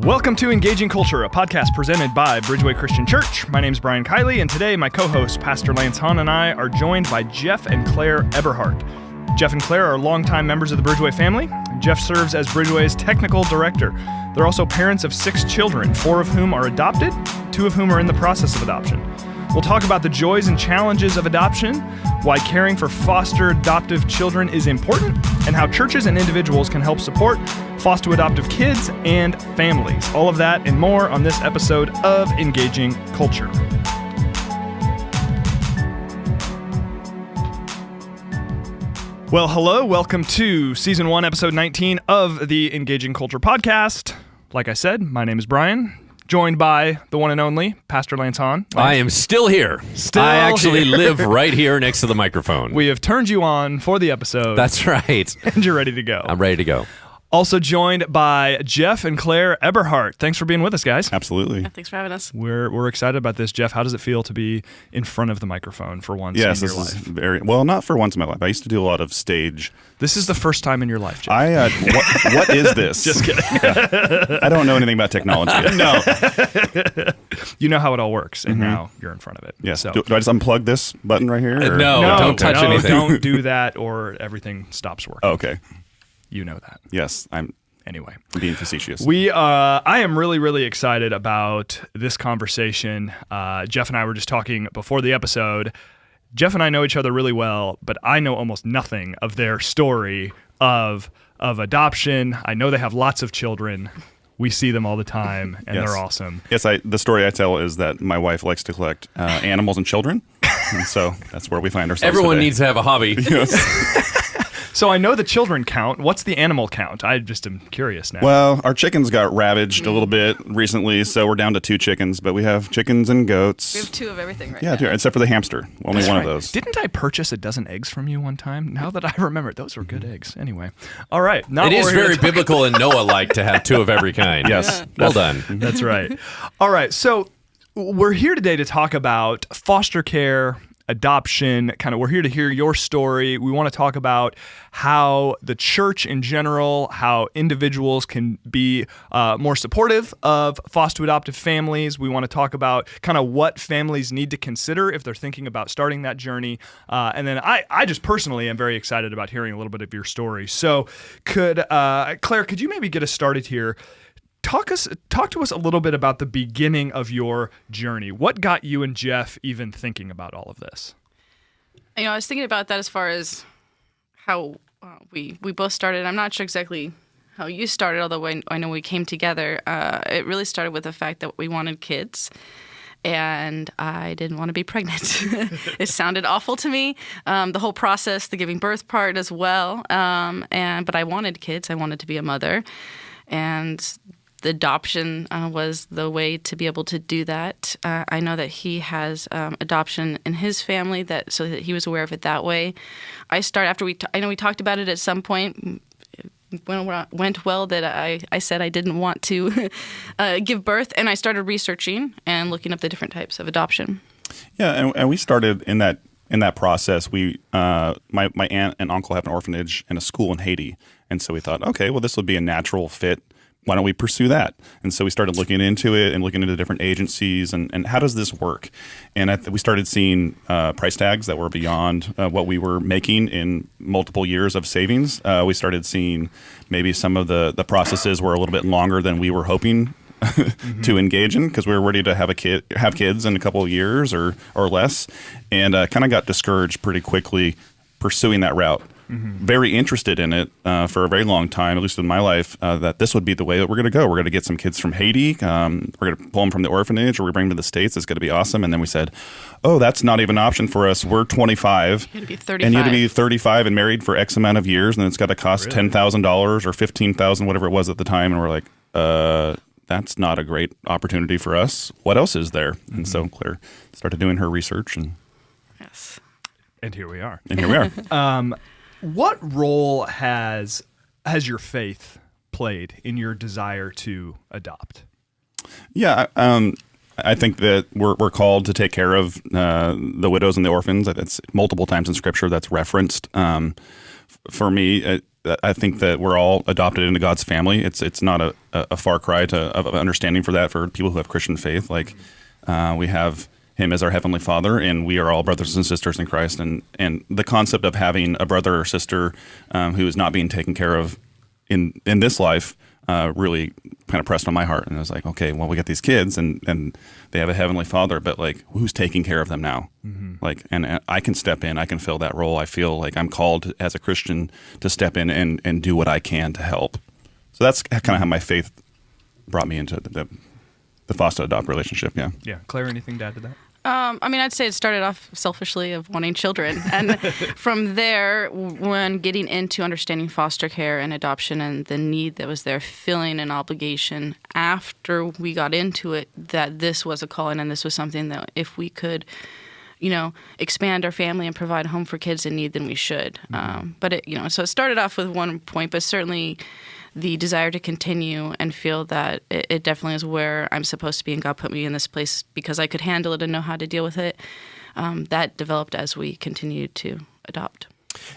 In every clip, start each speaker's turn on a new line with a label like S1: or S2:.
S1: Welcome to Engaging Culture, a podcast presented by Bridgeway Christian Church. My name is Brian Kiley, and today my co-host, Pastor Lance Hahn, and I are joined by Jeff and Claire Eberhardt. Jeff and Claire are longtime members of the Bridgeway family. Jeff serves as Bridgeway's technical director. They're also parents of 6 children, 4 of whom are adopted, 2 of whom are in the process of adoption. We'll talk about the joys and challenges of adoption, why caring for foster adoptive children is important, and how churches and individuals can help support foster adoptive kids and families. All of that and more on this episode of Engaging Culture. Well, hello. Welcome to Season 1, Episode 19 of the Engaging Culture podcast. Like I said, my name is Brian. Joined by the one and only Pastor Lance Hahn.
S2: I am still here. I actually live right here next to the microphone.
S1: We have turned you on for the episode.
S2: That's right.
S1: And you're ready to go.
S2: I'm ready to go.
S1: Also joined by Jeff and Claire Eberhardt. Thanks for being with us, guys.
S3: Absolutely.
S4: Yeah, thanks for having us.
S1: We're excited about this. Jeff, how does it feel to be in front of the microphone for once
S3: yes,
S1: in your life?
S3: Yes, this is very well. Not for once in my life. I used to do a lot of stage.
S1: This is the first time in your life, Jeff.
S3: What is this?
S1: Just kidding.
S3: Yeah. I don't know anything about technology. No.
S1: You know how it all works, and now you're in front of it.
S3: Yes.
S1: So.
S3: Do I just unplug this button right here? Or?
S2: No, don't touch anything.
S1: Don't do that, or everything stops working.
S3: Oh, okay.
S1: You know that.
S3: Yes, I'm.
S1: Anyway,
S3: being facetious.
S1: I am really, really excited about this conversation. Jeff and I were just talking before the episode. Jeff and I know each other really well, but I know almost nothing of their story of adoption. I know they have lots of children. We see them all the time, and
S3: Yes.
S1: they're awesome.
S3: Yes, the story I tell is that my wife likes to collect animals and children, and so that's where we find ourselves.
S2: Everyone
S3: today.
S2: needs to have a hobby.
S3: Yes.
S1: So I know the children count. What's the animal count? I just am curious now.
S3: Well, our chickens got ravaged a little bit recently, so we're down to 2 chickens, but we have chickens and goats.
S4: We have 2 of everything right
S3: Yeah,
S4: now.
S3: 2, except for the hamster. Only
S1: That's
S3: one
S1: right.
S3: of those.
S1: Didn't I purchase a dozen eggs from you one time? Now that I remember it, those were good eggs. Anyway, all right. Not
S2: It
S1: what
S2: is
S1: we're here
S2: very
S1: to talk
S2: biblical and Noah-like to have 2 of every kind.
S3: Yes.
S2: Well done.
S1: That's right. All right. So we're here today to talk about foster care, adoption. We're here to hear your story. We want to talk about how the church in general, how individuals can be more supportive of foster adoptive families. We want to talk about kind of what families need to consider if they're thinking about starting that journey. And then I just personally am very excited about hearing a little bit of your story. So Claire, could you maybe get us started here? Talk to us a little bit about the beginning of your journey. What got you and Jeff even thinking about all of this?
S4: You know, I was thinking about that as far as how we both started. I'm not sure exactly how you started, although I know we came together. It really started with the fact that we wanted kids, and I didn't want to be pregnant. It sounded awful to me, the whole process, the giving birth part as well. But I wanted kids. I wanted to be a mother, and the adoption was the way to be able to do that. I know that he has adoption in his family, so that he was aware of it that way. I know we talked about it at some point. When it went well that I said I didn't want to give birth, and I started researching and looking up the different types of adoption.
S3: Yeah, and we started in that process. We my aunt and uncle have an orphanage and a school in Haiti, and so we thought, okay, well, this would be a natural fit. Why don't we pursue that? And so we started looking into it and looking into different agencies and how does this work? And we started seeing price tags that were beyond what we were making in multiple years of savings. We started seeing maybe some of the processes were a little bit longer than we were hoping to engage in, because we were ready to have kids in a couple of years or less, and kind of got discouraged pretty quickly pursuing that route. Very interested in it for a very long time, at least in my life, that this would be the way that we're going to go. We're going to get some kids from Haiti. We're going to pull them from the orphanage, or we bring them to the States. It's going to be awesome. And then we said, oh, that's not even an option for us. We're 25.
S4: You had to be 35.
S3: And you had to be 35 and married for X amount of years, and it's got to cost $10,000 or $15,000, whatever it was at the time. And we're like, that's not a great opportunity for us. What else is there? And so Claire started doing her research.
S4: Yes.
S1: And here we are.
S3: What
S1: role has your faith played in your desire to adopt?
S3: Yeah, I think that we're called to take care of the widows and the orphans. It's multiple times in Scripture that's referenced. For me, I think that we're all adopted into God's family. It's not a far cry of understanding for that for people who have Christian faith. Like we have Him as our Heavenly Father, and we are all brothers and sisters in Christ. And the concept of having a brother or sister who is not being taken care of in this life really kind of pressed on my heart. And I was like, okay, well, we got these kids, and they have a Heavenly Father, but like, who's taking care of them now? Like, and I can step in, I can fill that role. I feel like I'm called as a Christian to step in and do what I can to help. So that's kind of how my faith brought me into the foster adopt relationship. Yeah.
S1: Yeah. Claire, anything to add to that?
S4: I mean, I'd say it started off selfishly of wanting children. And from there, when getting into understanding foster care and adoption and the need that was there, feeling an obligation after we got into it, that this was a calling and this was something that if we could, expand our family and provide a home for kids in need, then we should. But so it started off with one point, but certainly the desire to continue and feel that it definitely is where I'm supposed to be, and God put me in this place because I could handle it and know how to deal with it. That developed as we continued to adopt.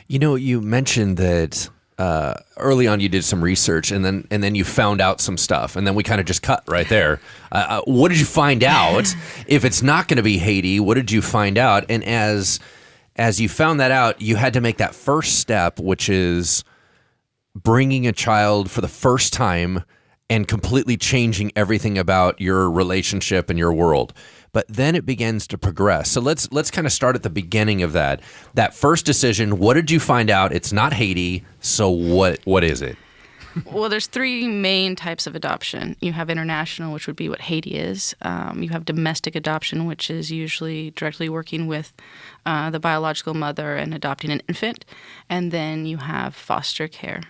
S2: You mentioned that early on you did some research, and then you found out some stuff, and then we kind of just cut right there. What did you find out? If it's not going to be Haiti, what did you find out? And as you found that out, you had to make that first step, which is bringing a child for the first time and completely changing everything about your relationship and your world. But then it begins to progress. So let's kind of start at the beginning of that first decision. What did you find out? It's not Haiti. So what is it?
S4: Well, there's three main types of adoption. You have international, which would be what Haiti is. You have domestic adoption, which is usually directly working with the biological mother and adopting an infant. And then you have foster care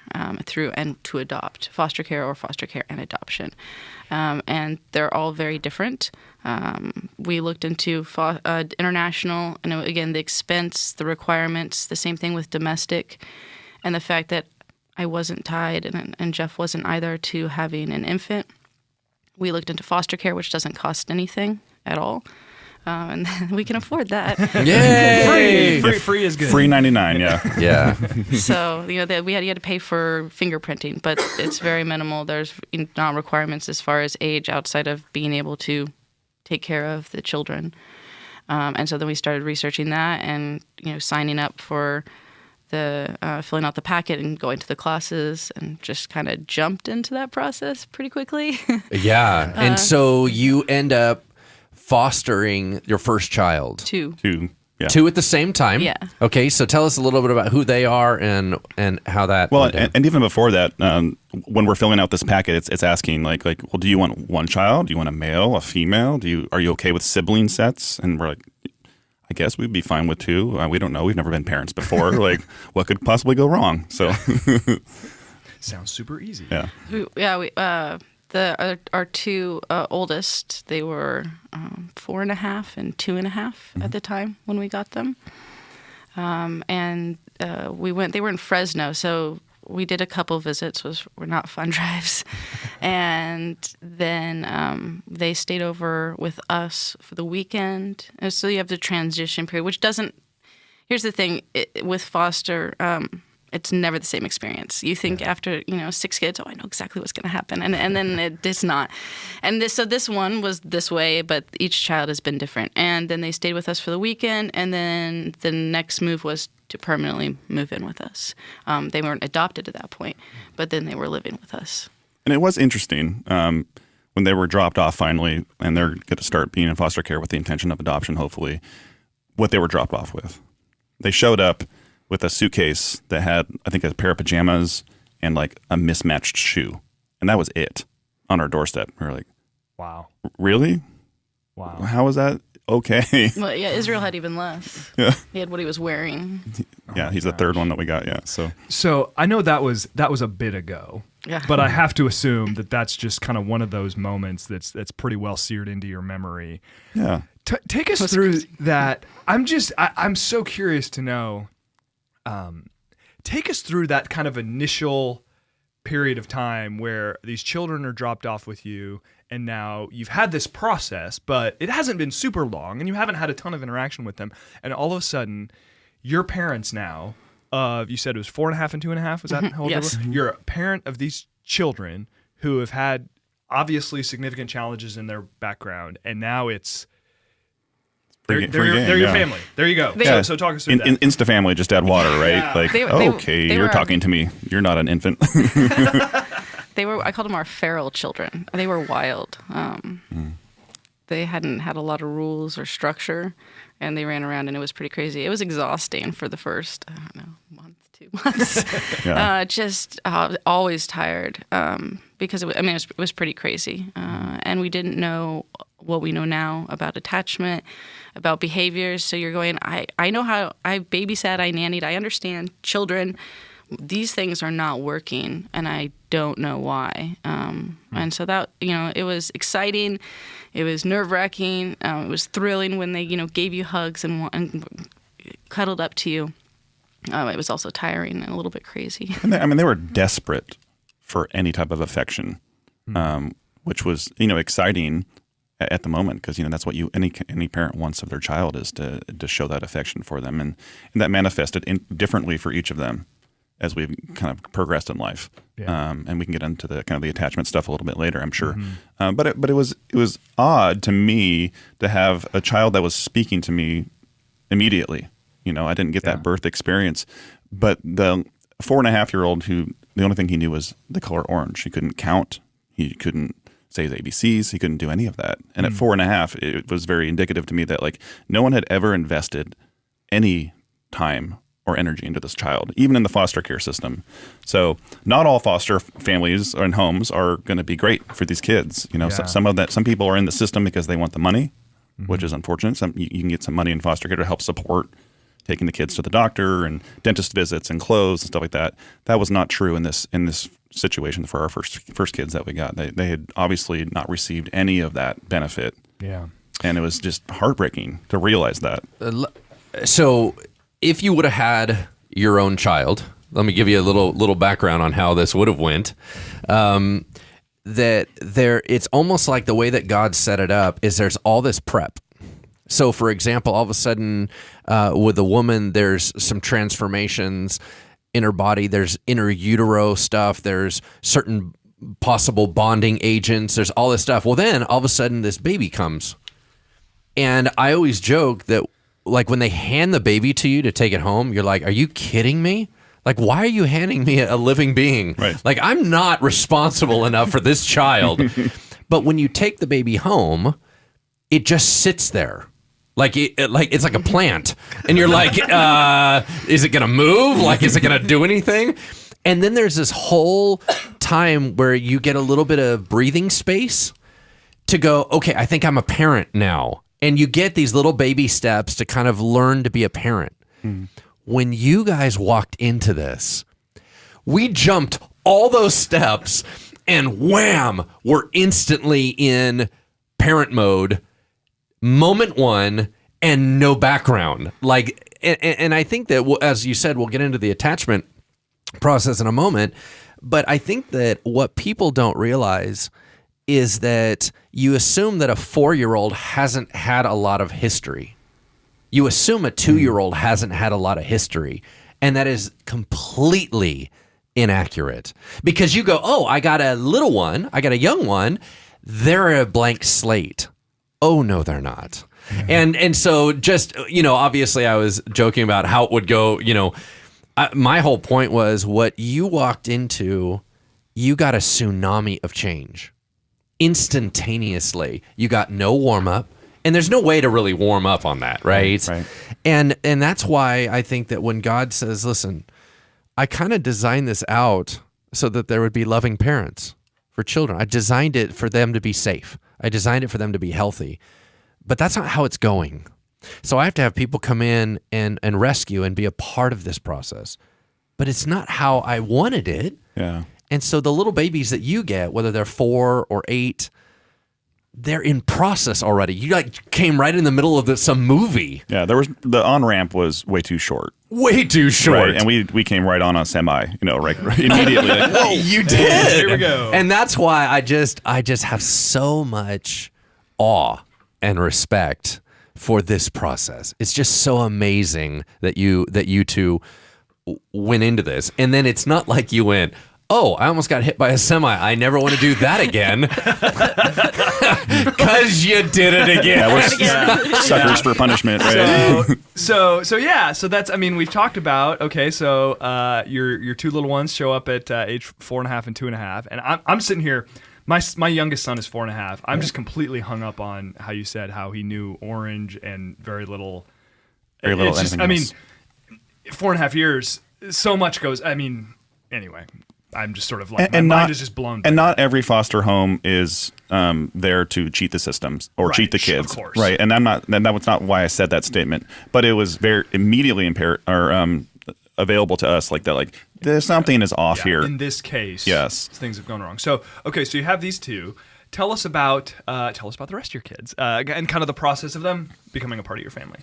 S4: through and to adopt, foster care or foster care and adoption. And they're all very different. We looked into international, and again, the expense, the requirements, the same thing with domestic, and the fact that I wasn't tied, and Jeff wasn't either, to having an infant. We looked into foster care, which doesn't cost anything at all, and we can afford that.
S2: Yay!
S1: Free is good.
S3: Free 99, yeah.
S2: Yeah.
S4: So you had to pay for fingerprinting, but it's very minimal. There's not requirements as far as age outside of being able to take care of the children. And so then we started researching that and signing up for the filling out the packet and going to the classes, and just kind of jumped into that process pretty quickly.
S2: Yeah. And so you end up fostering your first child.
S4: Two.
S3: Yeah.
S2: Two at the same time?
S4: Yeah.
S2: Okay, so tell us a little bit about who they are and how that
S3: Well,
S2: went down.
S3: and even before that, when we're filling out this packet, it's asking like, well, do you want one child? Do you want a male, a female? Are you okay with sibling sets? And we're like, I guess we'd be fine with two. We don't know. We've never been parents before. Like, what could possibly go wrong? So,
S1: Sounds super easy.
S3: yeah.
S4: Our two oldest, they were 4.5 and 2.5 at the time when we got them. And they were in Fresno, so we did a couple visits, were not fun drives. And then they stayed over with us for the weekend. And so you have the transition period, which doesn't, here's the thing, with foster, it's never the same experience. You think after 6 kids, I know exactly what's going to happen, and then it's not. And this one was this way, but each child has been different. And then they stayed with us for the weekend, and then the next move was to permanently move in with us. They weren't adopted at that point, but then they were living with us.
S3: And it was interesting when they were dropped off finally, and they're going to start being in foster care with the intention of adoption, hopefully, what they were dropped off with. They showed up with a suitcase that had, I think, a pair of pajamas and like a mismatched shoe. And that was it on our doorstep. We were like,
S1: Wow.
S3: Really?
S1: Wow.
S3: How is that okay?
S4: Well, yeah, Israel had even less.
S3: Yeah.
S4: He had what he was wearing.
S3: Yeah, he's the third one that we got, yeah.
S1: So I know that was a bit ago.
S4: Yeah.
S1: But I have to assume that that's just kind of one of those moments that's pretty well seared into your memory.
S3: Yeah.
S1: Take us through that. I'm so curious to know. Take us through that kind of initial period of time where these children are dropped off with you, and now you've had this process, but it hasn't been super long, and you haven't had a ton of interaction with them, and all of a sudden, your parents now of, you said it was 4.5 and 2.5. Was that how old
S4: Yes.
S1: they were? You're a parent of these children who have had obviously significant challenges in their background, and now it's they're
S3: Free game,
S1: your
S3: yeah.
S1: family. There you go.
S3: Yeah.
S1: So talk us through that.
S3: Insta family, just add water, right?
S1: Yeah.
S3: Like,
S4: They
S3: you're
S4: were-
S3: talking to me. You're not an infant.
S4: I called them our feral children. They were wild. They hadn't had a lot of rules or structure, and they ran around, and it was pretty crazy. It was exhausting for the first, I don't know, month, 2 months.
S3: Yeah.
S4: Just always tired because it was pretty crazy. And we didn't know what we know now about attachment, about behaviors. So you're going, I know how I babysat, I nannied, I understand children. These things are not working, and I don't know why. And so that, it was exciting. It was nerve-wracking. It was thrilling when they, gave you hugs and cuddled up to you. It was also tiring and a little bit crazy.
S3: And they were desperate for any type of affection, which was, exciting at the moment, because that's what any parent wants of their child, is to show that affection for them, and that manifested differently for each of them as we've kind of progressed in life.
S1: Yeah.
S3: And we can get into the kind of the attachment stuff a little bit later, I'm sure. But it was odd to me to have a child that was speaking to me immediately. I didn't get that birth experience, but the 4.5-year-old who the only thing he knew was the color orange. He couldn't count. He couldn't say his ABCs. He couldn't do any of that. And at 4.5, it was very indicative to me that like no one had ever invested any time or energy into this child, even in the foster care system. So not all foster families and homes are going to be great for these kids. Some people are in the system because they want the money, which is unfortunate. You can get some money in foster care to help support taking the kids to the doctor and dentist visits and clothes and stuff like that. That was not true in this situation for our first kids that we got. They had obviously not received any of that benefit.
S1: Yeah.
S3: And it was just heartbreaking to realize that.
S2: So if you would have had your own child, let me give you a little background on how this would have went. It's almost like the way that God set it up is there's all this prep. So, for example, all of a sudden, with a woman, there's some transformations in her body. There's inner utero stuff. There's certain possible bonding agents. There's all this stuff. Well, then all of a sudden, this baby comes. And I always joke that, like, when they hand the baby to you to take it home, you're like, are you kidding me? Like, why are you handing me a living being?
S3: Right.
S2: Like, I'm not responsible enough for this child. But when you take the baby home, it just sits there. It's like a plant. And you're like, is it going to move? Like, is it going to do anything? And then there's this whole time where you get a little bit of breathing space to go, okay, I think I'm a parent now. And you get these little baby steps to kind of learn to be a parent. When you guys walked into this, we jumped all those steps and wham, we're instantly in parent mode, moment one, and no background. And I think that, as you said, we'll get into the attachment process in a moment. But I think that what people don't realize is that you assume that a 4-year-old hasn't had a lot of history. You assume a 2-year-old hasn't had a lot of history. And that is completely inaccurate. Because you go, oh, I got a little one, I got a young one, they're a blank slate. Oh, no, they're not. And so just, obviously I was joking about how it would go, my whole point was what you walked into, you got a tsunami of change. Instantaneously. You got no warm up, and there's no way to really warm up on that, right?
S3: Right.
S2: And that's why I think that when God says, listen, I kind of designed this out so that there would be loving parents for children. I designed it for them to be safe. I designed it for them to be healthy. But that's not how it's going. So I have to have people come in and rescue and be a part of this process. But it's not how I wanted it.
S3: Yeah.
S2: And so the little babies that you get, whether they're 4 or 8, they're in process already. You came right in the middle of some movie.
S3: Yeah, the on-ramp was way too short.
S2: Way too short.
S3: Right, and we came right on a semi, right immediately. Like, whoa.
S2: You did.
S1: Here we go.
S2: And that's why I just have so much awe and respect for this process. It's just so amazing that you two went into this, and then it's not like you went, oh, I almost got hit by a semi. I never want to do that again. Because you did it again.
S3: We're suckers for punishment, right?
S1: So that's, I mean, we've talked about, okay, so your two little ones show up at age 4.5 and 2.5, and I'm sitting here, my youngest son is 4.5. I'm just completely hung up on how you said how he knew orange and very little. It's just, I mean, 4.5 years, so much goes, I mean, anyway. I'm just sort of like, my mind is just blown.
S3: And not every foster home is there to cheat the systems or cheat the kids,
S1: of course.
S3: Right? And that was not why I said that statement, but it was very immediately available to us, like that. Like there's something is off here.
S1: In this case,
S3: yes,
S1: things have gone wrong. So okay, so you have these two. Tell us about the rest of your kids and kind of the process of them becoming a part of your family.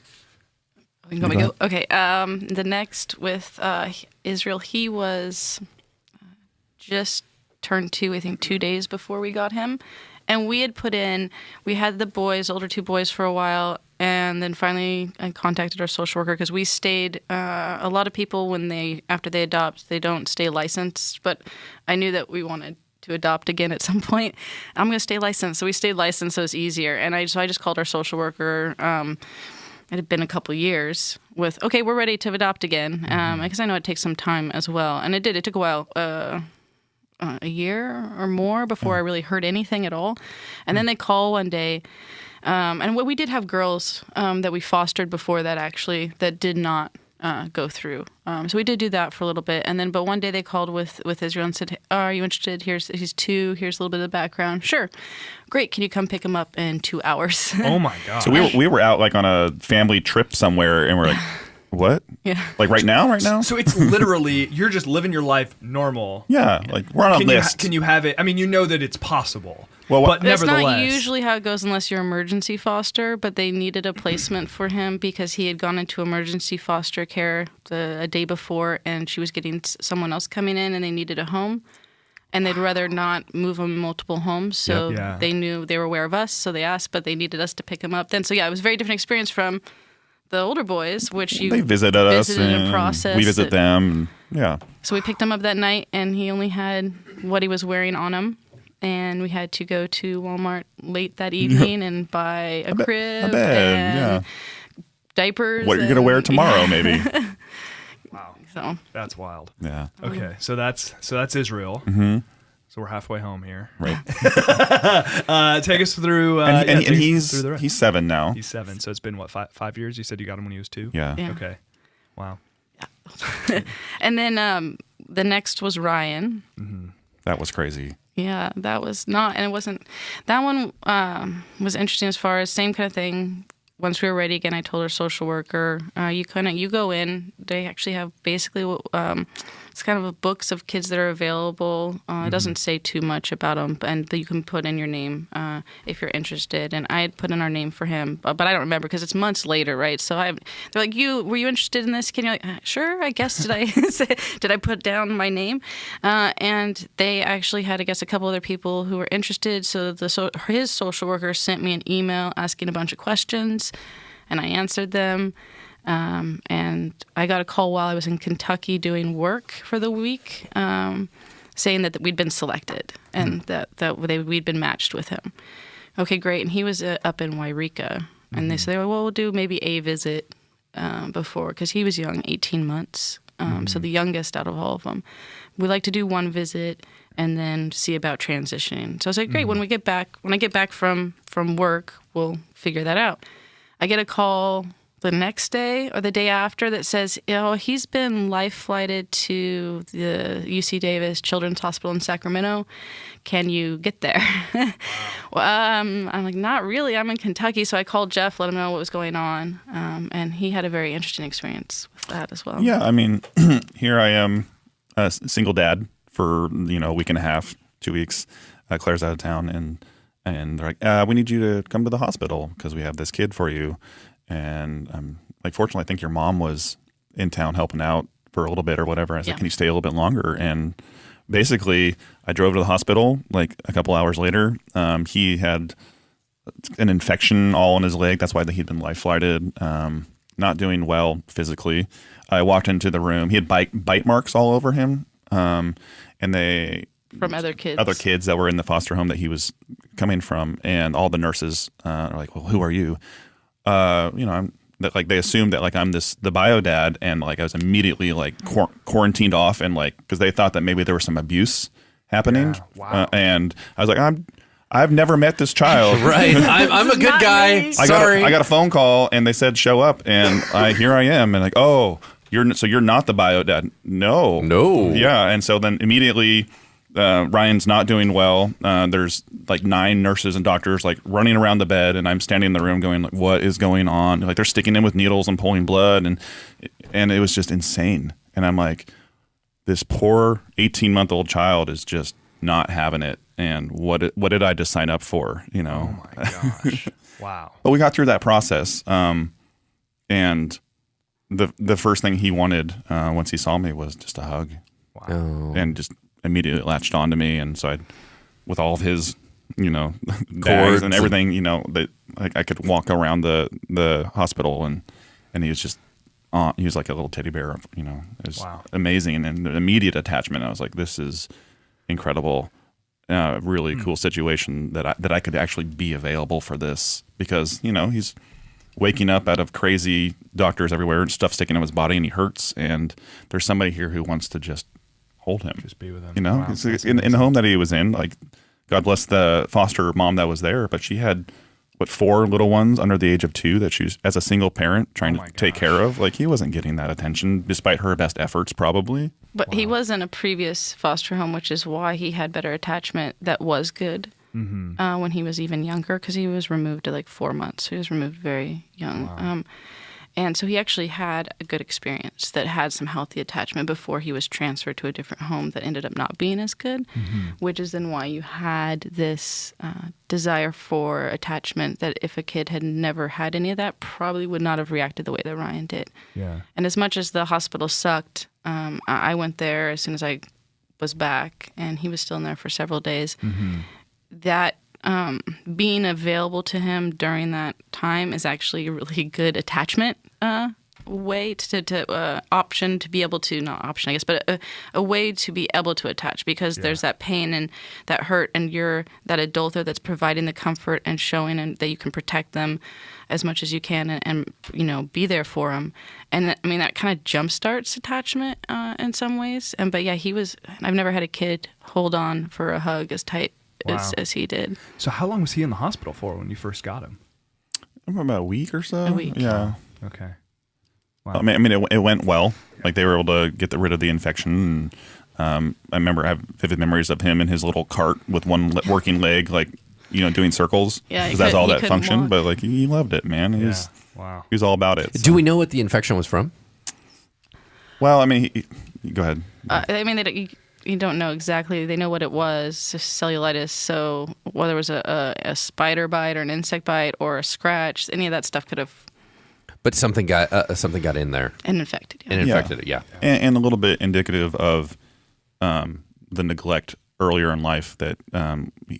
S4: Okay. The next with Israel, he was just turned 2, I think 2 days before we got him. And we had we had the boys, older 2 boys for a while, and then finally I contacted our social worker because we stayed, a lot of people after they adopt, they don't stay licensed, but I knew that we wanted to adopt again at some point. I'm going to stay licensed. So we stayed licensed, so it's easier. And I just called our social worker. It had been a couple years with, okay, we're ready to adopt again. Because I know it takes some time as well. And it did. It took a while. A year or more before I really heard anything at all. And then they call one day. And we did have girls that we fostered before that did not go through. So we did do that for a little bit. And then, but one day they called with Israel and said, hey, are you interested? He's 2. Here's a little bit of the background. Sure. Great. Can you come pick him up in 2 hours?
S1: Oh my God.
S3: So we were out like on a family trip somewhere and we're like, what?
S4: Yeah.
S3: Like right now?
S1: So it's literally, you're just living your life normal.
S3: Yeah. Like we're on a list.
S1: Can you have it? I mean, you know that it's possible.
S3: Well,
S1: but
S4: that's
S1: nevertheless.
S4: not usually how it goes unless you're emergency foster, but they needed a placement for him because he had gone into emergency foster care a day before and she was getting someone else coming in and they needed a home. And they'd rather not move him multiple homes. So they knew, they were aware of us, so they asked, but they needed us to pick him up. Then, so yeah, it was a very different experience from the older boys, which they
S3: visited us
S4: and processed.
S3: We visit them. Yeah.
S4: So we picked him up that night, and he only had what he was wearing on him, and we had to go to Walmart late that evening and buy a crib,
S3: a bed,
S4: and diapers.
S3: What you're gonna wear tomorrow, maybe.
S1: Wow.
S4: So
S1: that's wild.
S3: Yeah.
S1: Okay, so that's Israel.
S3: Mm-hmm.
S1: So we're halfway home here.
S3: Right.
S1: Take us through.
S3: And he's 7 now.
S1: He's 7. So it's been what, 5 years? You said you got him when he was 2.
S3: Yeah.
S1: Okay. Wow.
S4: Yeah. And then the next was Ryan.
S1: Mm-hmm.
S3: That was crazy.
S4: Yeah, that was not, and it wasn't. That one was interesting as far as same kind of thing. Once we were ready again, I told our social worker, you go in. They actually have basically it's kind of books of kids that are available. It doesn't say too much about them, and you can put in your name if you're interested. And I had put in our name for him, but I don't remember because it's months later, right? So they're like, were you interested in this kid? And you're like, sure, I guess. Did I put down my name? And they actually had, I guess, a couple other people who were interested. So his social worker sent me an email asking a bunch of questions, and I answered them. And I got a call while I was in Kentucky doing work for the week, saying that we'd been selected and that we'd been matched with him. Okay, great. And he was up in Wairika, and they said, well, we'll do maybe a visit before, because he was young, 18 months, so the youngest out of all of them. We like to do one visit and then see about transitioning. So I was like, great. When I get back from work, we'll figure that out. I get a call the next day or the day after that says, he's been life flighted to the UC Davis Children's Hospital in Sacramento. Can you get there? Well, I'm like, not really. I'm in Kentucky. So I called Jeff, let him know what was going on. And he had a very interesting experience with that as well.
S3: Yeah, I mean, here I am, a single dad for, a week and a half, 2 weeks. Claire's out of town, and they're like, we need you to come to the hospital because we have this kid for you. And fortunately, I think your mom was in town helping out for a little bit or whatever. I was like, can you stay a little bit longer? And basically, I drove to the hospital like a couple hours later. He had an infection all in his leg. That's why he'd been life flighted. not doing well physically. I walked into the room. He had bite marks all over him, and they
S4: From other kids
S3: that were in the foster home that he was coming from, and all the nurses are like, "Well, who are you?" They assumed that like I'm the bio dad, and like I was immediately like quarantined off, and like because they thought that maybe there was some abuse happening.
S1: Yeah. Wow.
S3: And I was like, I've never met this child.
S2: Right. I'm a good
S4: Not
S2: guy.
S4: me.
S2: Sorry.
S3: I got a phone call, and they said show up, and here I am, and like, oh, you're not the bio dad. No. Yeah, and so then immediately. Ryan's not doing well. There's like 9 nurses and doctors like running around the bed, and I'm standing in the room going like, "What is going on?" Like they're sticking him with needles and pulling blood, and it was just insane. And I'm like, this poor 18-month-old child is just not having it. And what did I just sign up for? You know?
S1: Oh my gosh! Wow.
S3: But we got through that process, and the first thing he wanted once he saw me was just a hug,
S2: Oh.
S3: and just immediately latched onto me. And so with all of his, bags
S2: Cords
S3: and everything, that like I could walk around the hospital, and he was just he was like a little teddy bear. It was amazing, and the immediate attachment. I was like, this is incredible. Really cool situation that I could actually be available for this, because he's waking up out of crazy doctors everywhere and stuff sticking in his body, and he hurts, and there's somebody here who wants to just hold him,
S1: Just be with him.
S3: Wow. In the home that he was in, like, God bless the foster mom that was there, but she had 4 little ones under the age of 2 that she was, as a single parent, trying to take care of. Like, he wasn't getting that attention despite her best efforts, probably.
S4: But he was in a previous foster home, which is why he had better attachment that was good when he was even younger, because he was removed at like 4 months. So he was removed very young.
S1: Wow.
S4: And so he actually had a good experience that had some healthy attachment before he was transferred to a different home that ended up not being as good, which is then why you had this desire for attachment that if a kid had never had any of that, probably would not have reacted the way that Ryan did.
S1: Yeah.
S4: And as much as the hospital sucked, I went there as soon as I was back, and he was still in there for several days. That being available to him during that time is actually a really good attachment way to option to be able to, not option I guess, but a way to be able to attach, because there's that pain and that hurt, and you're that adult there that's providing the comfort and showing and that you can protect them as much as you can, and be there for them. And that kind of jumpstarts attachment in some ways. But yeah, I've never had a kid hold on for a hug as tight as he did.
S1: So how long was he in the hospital for when you first got him?
S3: About a week or so.
S4: A week.
S3: Yeah.
S1: Okay.
S3: Wow. It went well. Like, they were able to get rid of the infection. And, I have vivid memories of him in his little cart with one working leg, like, doing circles.
S4: Yeah,
S3: because that's all that functioned.
S4: walk.
S3: But like, he loved it, man. He was all about it.
S2: Do we know what the infection was from?
S3: Well, go ahead.
S4: You don't know exactly. They know what it was, cellulitis. So whether it was a spider bite or an insect bite or a scratch, any of that stuff could have.
S2: But something got in there
S4: And infected. Yeah.
S2: and infected it. Yeah.
S3: And a little bit indicative of the neglect earlier in life that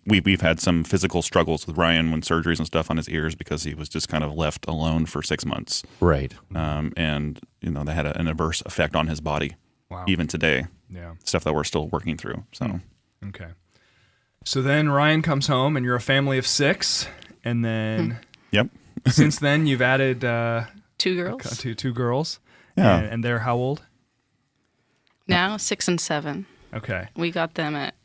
S3: we've had some physical struggles with Ryan when surgeries and stuff on his ears, because he was just kind of left alone for 6 months.
S2: Right.
S3: And that had an adverse effect on his body.
S1: Wow.
S3: Even today.
S1: Yeah.
S3: Stuff that we're still working through. So
S1: Okay. So then Ryan comes home, and you're a family of 6, and then
S3: Yep.
S1: since then you've added
S4: 2 girls.
S1: two girls.
S3: Yeah.
S1: And they're how old?
S4: Now 6 and 7.
S1: Okay.
S4: We got them at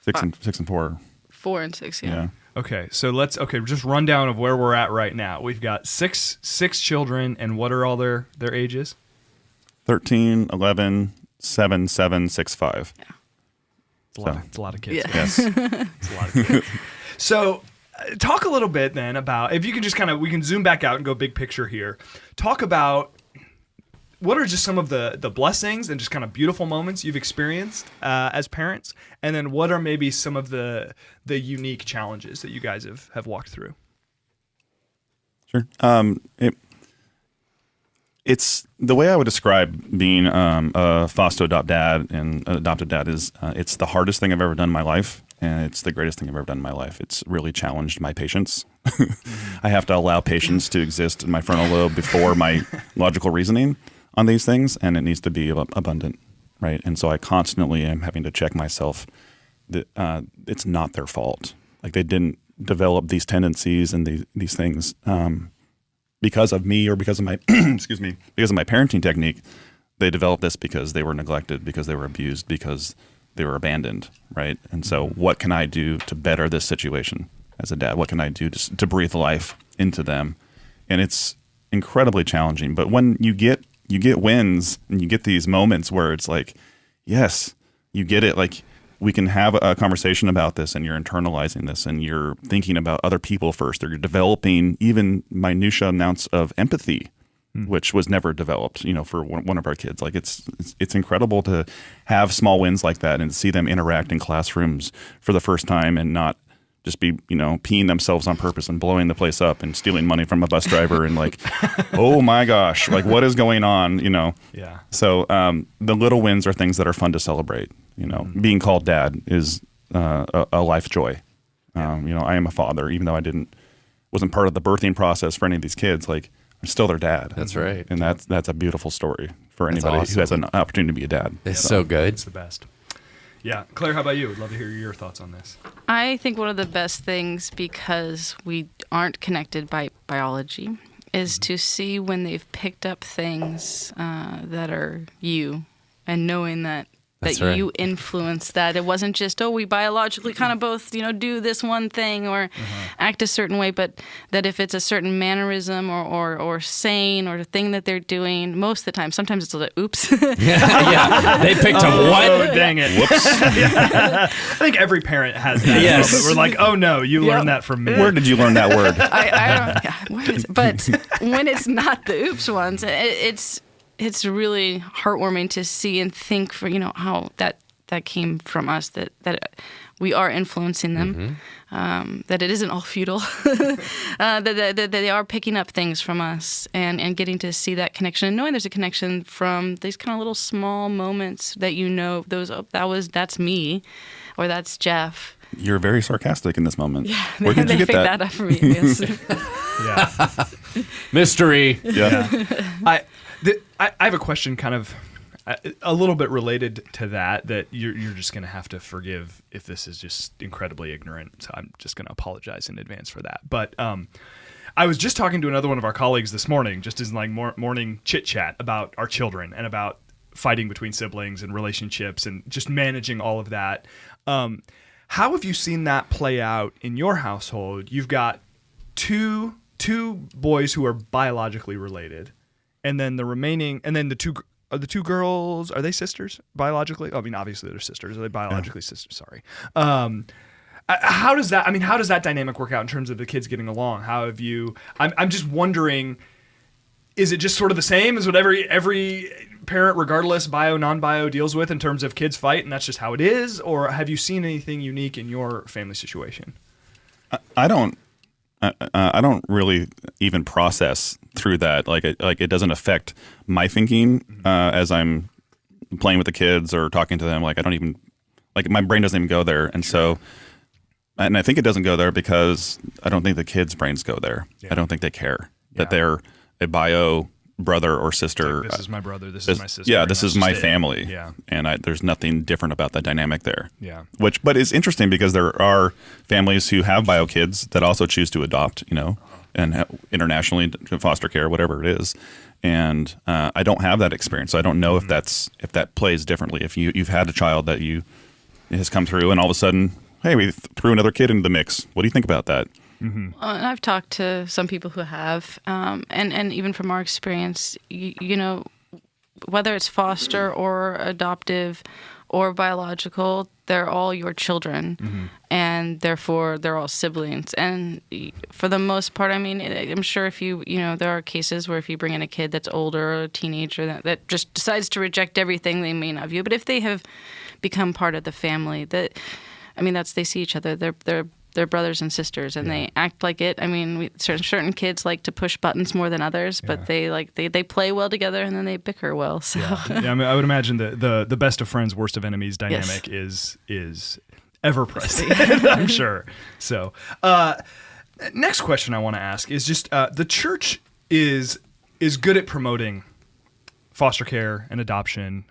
S3: 6 and 4.
S4: 4 and 6.
S3: Yeah.
S1: Okay. So just rundown of where we're at right now. We've got six children, and what are all their ages?
S3: 13, 11, 7, 7, 6, 5.
S4: Yeah.
S1: It's a lot of kids.
S4: Yeah.
S3: Yes.
S1: It's a lot of kids. So talk a little bit then about, if you can just we can zoom back out and go big picture here. Talk about what are just some of the blessings and just kind of beautiful moments you've experienced as parents, and then what are maybe some of the unique challenges that you guys have walked through?
S3: Sure. It's the way I would describe being a foster adopt dad and an adopted dad is it's the hardest thing I've ever done in my life, and it's the greatest thing I've ever done in my life. It's really challenged my patience. I have to allow patience to exist in my frontal lobe before my logical reasoning on these things, and it needs to be abundant, right? And so I constantly am having to check myself that it's not their fault. Like they didn't develop these tendencies and these things because of me or because of my excuse me, because of my parenting technique. They developed this because they were neglected, because they were abused, because they were abandoned, right? And so what can I do to better this situation as a dad? What can I do to breathe life into them? And it's incredibly challenging. But when you get wins and you get these moments where it's like, yes, you get it, like we can have a conversation about this and you're internalizing this and you're thinking about other people first, or you're developing even minutiae amounts of empathy, which was never developed, for one of our kids. Like it's incredible to have small wins like that and see them interact in classrooms for the first time and not just be, peeing themselves on purpose and blowing the place up and stealing money from a bus driver and like, oh my gosh, like what is going on,
S1: Yeah.
S3: So the little wins are things that are fun to celebrate. Being called dad is a life joy. I am a father, even though I wasn't part of the birthing process for any of these kids. Like I'm still their dad.
S2: That's right.
S3: And that's a beautiful story for anybody
S2: awesome.
S3: who has an opportunity to be a dad.
S2: It's so good.
S1: It's the best. Yeah. Claire, how about you? I'd love to hear your thoughts on this.
S4: I think one of the best things, because we aren't connected by biology, is to see when they've picked up things that are you, and knowing that
S2: That's right.
S4: you influence that. It wasn't just, we biologically kind of both, do this one thing or act a certain way, but that if it's a certain mannerism or saying or thing that they're doing, most of the time, sometimes it's a little, oops.
S2: Yeah. They picked up what?
S1: Oh, dang it. Whoops. I think every parent has that.
S2: Yes.
S1: Moment. We're like, oh no, you learned that from me.
S3: Where did you learn that word?
S4: I don't, what is it? But when it's not the oops ones, it's really heartwarming to see and think for how that came from us, that we are influencing them, that it isn't all futile, that they are picking up things from us and getting to see that connection and knowing there's a connection from these kind of little small moments that that's me or that's Jeff.
S3: You're very sarcastic in this moment.
S4: Yeah,
S3: Where did you get
S4: picked
S3: that?
S4: that up for me. Yes.
S1: Yeah.
S2: Mystery.
S3: Yeah.
S1: I have a question kind of a little bit related to that you're just going to have to forgive if this is just incredibly ignorant. So I'm just going to apologize in advance for that. But I was just talking to another one of our colleagues this morning, just as like morning chit chat about our children and about fighting between siblings and relationships and just managing all of that. How have you seen that play out in your household? You've got two boys who are biologically related. And then the two girls, are they sisters biologically? I mean, obviously they're sisters. Are they biologically sisters? Sorry. How does that dynamic work out in terms of the kids getting along? How have you, I'm just wondering, is it just sort of the same as what every parent, regardless bio, non-bio, deals with in terms of kids fight and that's just how it is? Or have you seen anything unique in your family situation?
S3: I don't really even process through that. Like it doesn't affect my thinking as I'm playing with the kids or talking to them. Like I don't even, like my brain doesn't even go there. And so, and I think it doesn't go there because I don't think the kids' brains go there. Yeah. I don't think they care that they're a bio brother or sister.
S1: Like, this is my brother. This is my sister.
S3: Yeah, this is my family.
S1: Yeah, and
S3: there's nothing different about the dynamic there.
S1: Yeah,
S3: but it's interesting because there are families who have bio kids that also choose to adopt, and internationally foster care, whatever it is. And I don't have that experience, so I don't know if that plays differently. If you've had a child that has come through, and all of a sudden, hey, we threw another kid into the mix. What do you think about that?
S4: And I've talked to some people who have, and even from our experience, whether it's foster or adoptive or biological, they're all your children, and therefore they're all siblings. And for the most part, I mean, I'm sure if there are cases where if you bring in a kid that's older or a teenager that just decides to reject everything they may not view, but if they have become part of the family, they see each other. They're their brothers and sisters, and they act like it. I mean, certain kids like to push buttons more than others, but they play well together, and then they bicker well. So
S1: I mean, I would imagine the best of friends, worst of enemies dynamic is ever present. I'm sure. So, next question I want to ask is just the church is good at promoting foster care and adoption.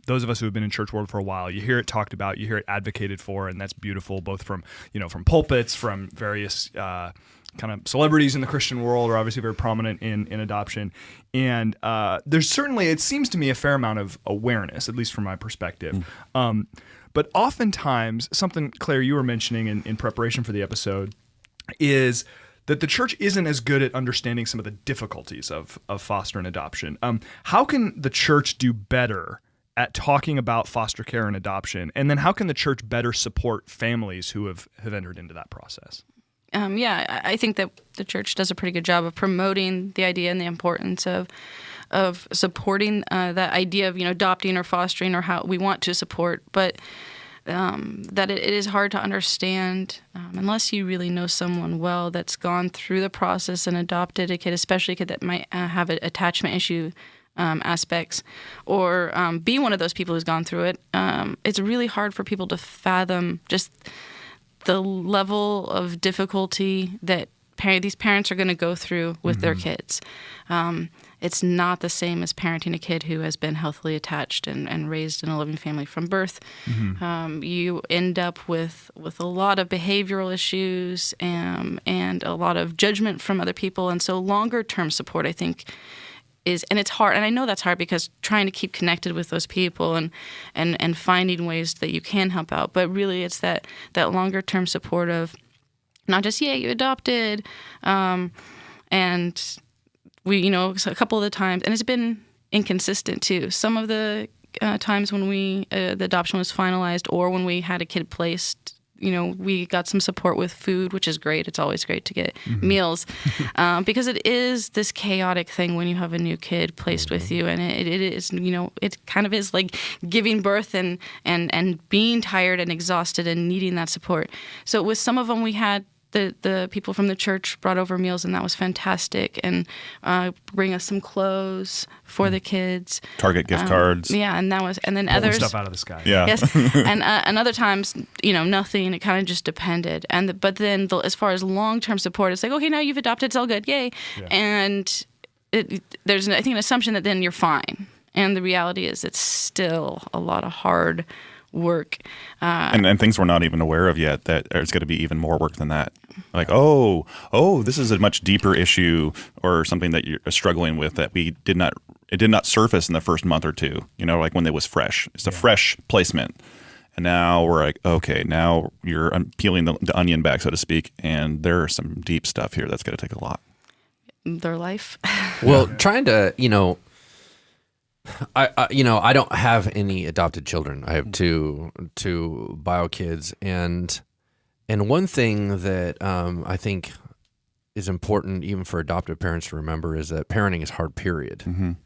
S1: Those of us who have been in church world for a while, you hear it talked about, you hear it advocated for, and that's beautiful, both from pulpits, from various kind of celebrities in the Christian world are obviously very prominent in adoption. And there's certainly, it seems to me, a fair amount of awareness, at least from my perspective. But oftentimes, something, Claire, you were mentioning in preparation for the episode, is that the church isn't as good at understanding some of the difficulties of foster and adoption. How can the church do better at talking about foster care and adoption? And then how can the church better support families who have entered into that process?
S4: I think that the church does a pretty good job of promoting the idea and the importance of supporting that idea of adopting or fostering, or how we want to support, but that it is hard to understand unless you really know someone well that's gone through the process and adopted a kid, especially a kid that might have an attachment issue aspects, or be one of those people who's gone through it. It's really hard for people to fathom just the level of difficulty that these parents are going to go through with their kids. It's not the same as parenting a kid who has been healthily attached and raised in a loving family from birth. You end up with a lot of behavioral issues and a lot of judgment from other people. And so longer term support, I think, and it's hard, and I know that's hard because trying to keep connected with those people and finding ways that you can help out, but really it's that longer term support of not just you adopted, and we a couple of the times, and it's been inconsistent too. Some of the times when the adoption was finalized, or when we had a kid placed, we got some support with food, which is great. It's always great to get meals because it is this chaotic thing when you have a new kid placed with you, and it is, it kind of is like giving birth and being tired and exhausted and needing that support. So with some of them, we had the people from the church brought over meals, and that was fantastic, and bring us some clothes for the kids.
S3: Target gift cards.
S4: Yeah, and then
S1: Pulling
S4: others
S1: stuff out of the sky.
S3: Yeah.
S4: Yes, and other times, nothing. It kind of just depended. But then, as far as long-term support, it's like, okay, now you've adopted, it's all good, yay. Yeah. And there's, I think, an assumption that then you're fine. And the reality is, it's still a lot of hard work.
S3: And things we're not even aware of yet, that there's going to be even more work than that. Like, oh, this is a much deeper issue, or something that you're struggling with that it did not surface in the first month or two, like when it was fresh. It's a fresh placement. And now we're like, okay, now you're peeling the onion back, so to speak, and there's some deep stuff here that's going to take a lot.
S4: Their life.
S2: Well, trying to, I don't have any adopted children. I have two bio kids, and one thing that I think is important even for adoptive parents to remember is that parenting is hard, period.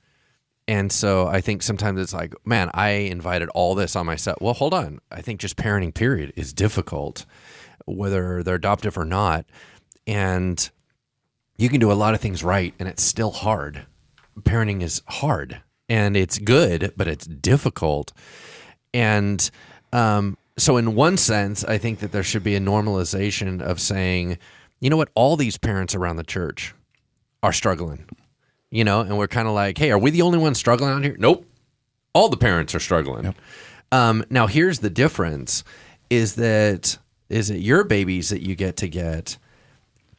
S2: And so I think sometimes it's like, man, I invited all this on myself. Well, hold on. I think just parenting, period, is difficult, whether they're adoptive or not. And you can do a lot of things right, and it's still hard. Parenting is hard. And it's good, but it's difficult. And so in one sense, I think that there should be a normalization of saying, you know what, all these parents around the church are struggling, and we're kind of like, hey, are we the only ones struggling out here? Nope. All the parents are struggling. Yep. Now, here's the difference, is that your babies that you get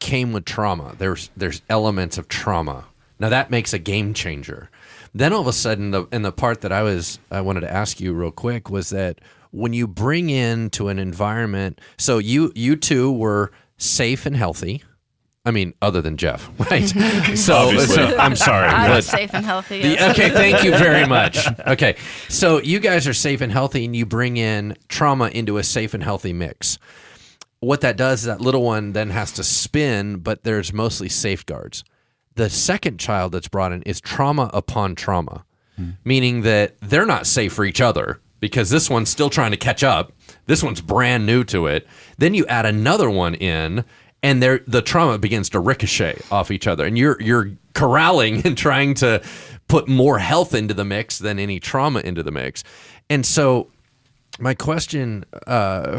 S2: came with trauma. There's elements of trauma. Now, that makes a game changer. Then all of a sudden, and the part that I wanted to ask you real quick was that when you bring into an environment, so you two were safe and healthy. I mean, other than Jeff, right? So I'm sorry.
S4: I was safe and healthy. Yes.
S2: Okay, thank you very much. Okay, so you guys are safe and healthy, and you bring in trauma into a safe and healthy mix. What that does is that little one then has to spin, but there's mostly safeguards. The second child that's brought in is trauma upon trauma, meaning that they're not safe for each other. because this one's still trying to catch up. This one's brand new to it. Then you add another one in, and the trauma begins to ricochet off each other, and you're corralling and trying to put more health into the mix than any trauma into the mix. And so my question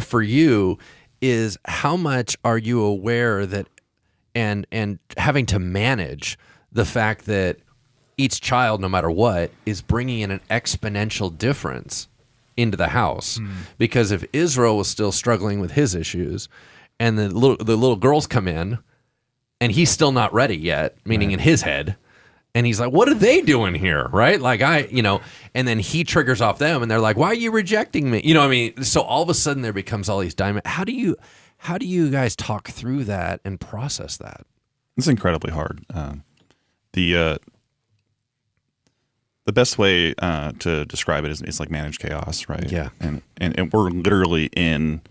S2: for you is, how much are you aware that and having to manage the fact that each child, no matter what, is bringing in an exponential difference into the house? Because if Israel was still struggling with his issues, and the little girls come in, and he's still not ready yet, meaning in his head, and he's like, "What are they doing here?" Right? Like and then he triggers off them, and they're like, "Why are you rejecting me?" You know what I mean? So all of a sudden there becomes all these diamonds. How do you guys talk through that and process that?
S3: It's incredibly hard. The best way to describe it is it's like managed chaos, right?
S2: Yeah.
S3: And we're literally in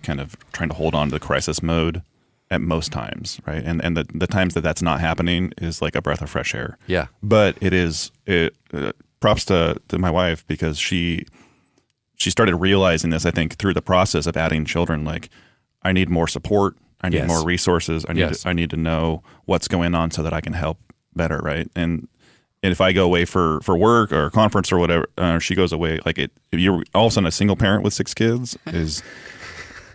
S3: kind of trying to hold on to the crisis mode at most times, right? And the times that's not happening is like a breath of fresh air.
S2: Yeah.
S3: But props to my wife, because she started realizing this, I think, through the process of adding children. Like, I need more support. I need more resources. I need to know what's going on so that I can help better, right? And if I go away for work or a conference or whatever, she goes away. Like, if you're all of a sudden a single parent with 6 kids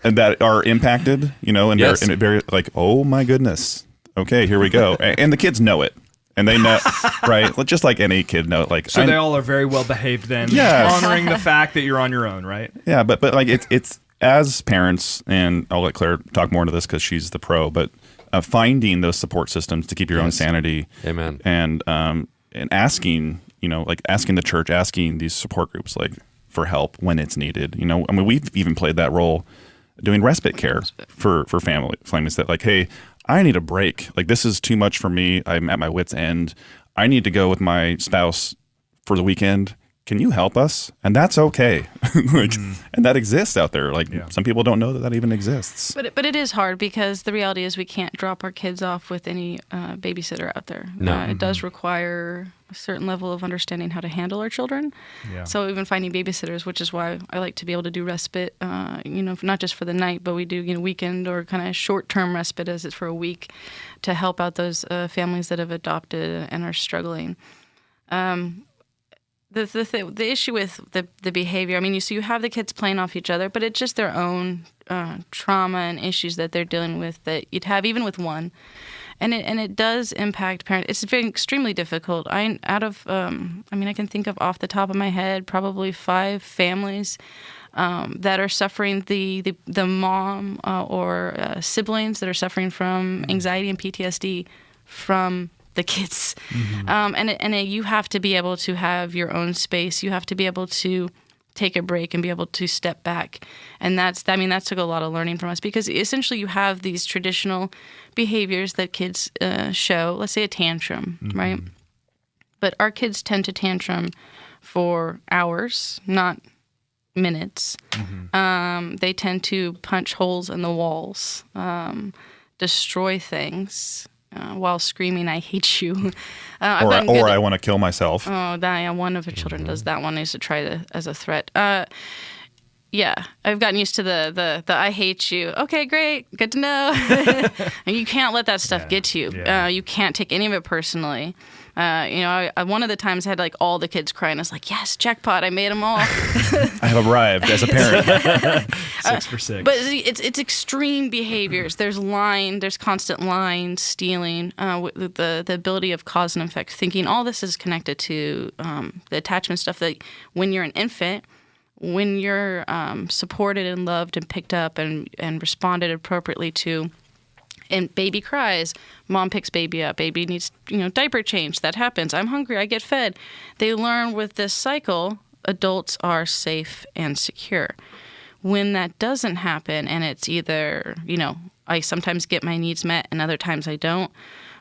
S3: and that are impacted, and they're in a very like, oh my goodness, okay, here we go, and the kids know it. And they know, right? Just like any kid know, like,
S1: so they all are very well behaved then, honoring the fact that you're on your own, right?
S3: Yeah, but like it's as parents, and I'll let Claire talk more into this because she's the pro. But finding those support systems to keep your own sanity,
S2: amen,
S3: and asking, asking the church, asking these support groups like for help when it's needed. I mean, we've even played that role doing respite care for families that like, hey, I need a break. Like, this is too much for me. I'm at my wit's end. I need to go with my spouse for the weekend. Can you help us? And that's okay. And that exists out there. Like, some people don't know that even exists.
S4: But it is hard, because the reality is we can't drop our kids off with any babysitter out there.
S2: No.
S4: It does require a certain level of understanding how to handle our children.
S1: Yeah.
S4: So even finding babysitters, which is why I like to be able to do respite, not just for the night, but we do weekend or kind of short-term respite, as it's for a week, to help out those families that have adopted and are struggling. The issue with the behavior, I mean, you have the kids playing off each other, but it's just their own trauma and issues that they're dealing with that you'd have even with one, and it does impact parents. It's very extremely difficult. I can think of off the top of my head probably 5 families that are suffering, the mom or siblings that are suffering from anxiety and PTSD from the kids. And you have to be able to have your own space. You have to be able to take a break and be able to step back. And that took a lot of learning from us, because essentially you have these traditional behaviors that kids show, let's say a tantrum, right? But our kids tend to tantrum for hours, not minutes. They tend to punch holes in the walls, destroy things, while screaming, "I hate you,"
S3: or I want to kill myself.
S4: Oh, one of the children does that one. I used to try it as a threat. Yeah, I've gotten used to the "I hate you." Okay, great, good to know. And you can't let that stuff get to you.
S1: Yeah.
S4: You can't take any of it personally. I one of the times I had like all the kids crying. I was like, "Yes, jackpot! I made them all."
S3: I have arrived as a parent.
S1: 6 for 6.
S4: But it's extreme behaviors. There's constant lying, stealing, the ability of cause and effect thinking. All this is connected to the attachment stuff that when you're an infant, when you're supported and loved and picked up and responded appropriately to. And baby cries, mom picks baby up, baby needs, diaper change, that happens, I'm hungry, I get fed. They learn with this cycle, adults are safe and secure. When that doesn't happen, and it's either, I sometimes get my needs met and other times I don't,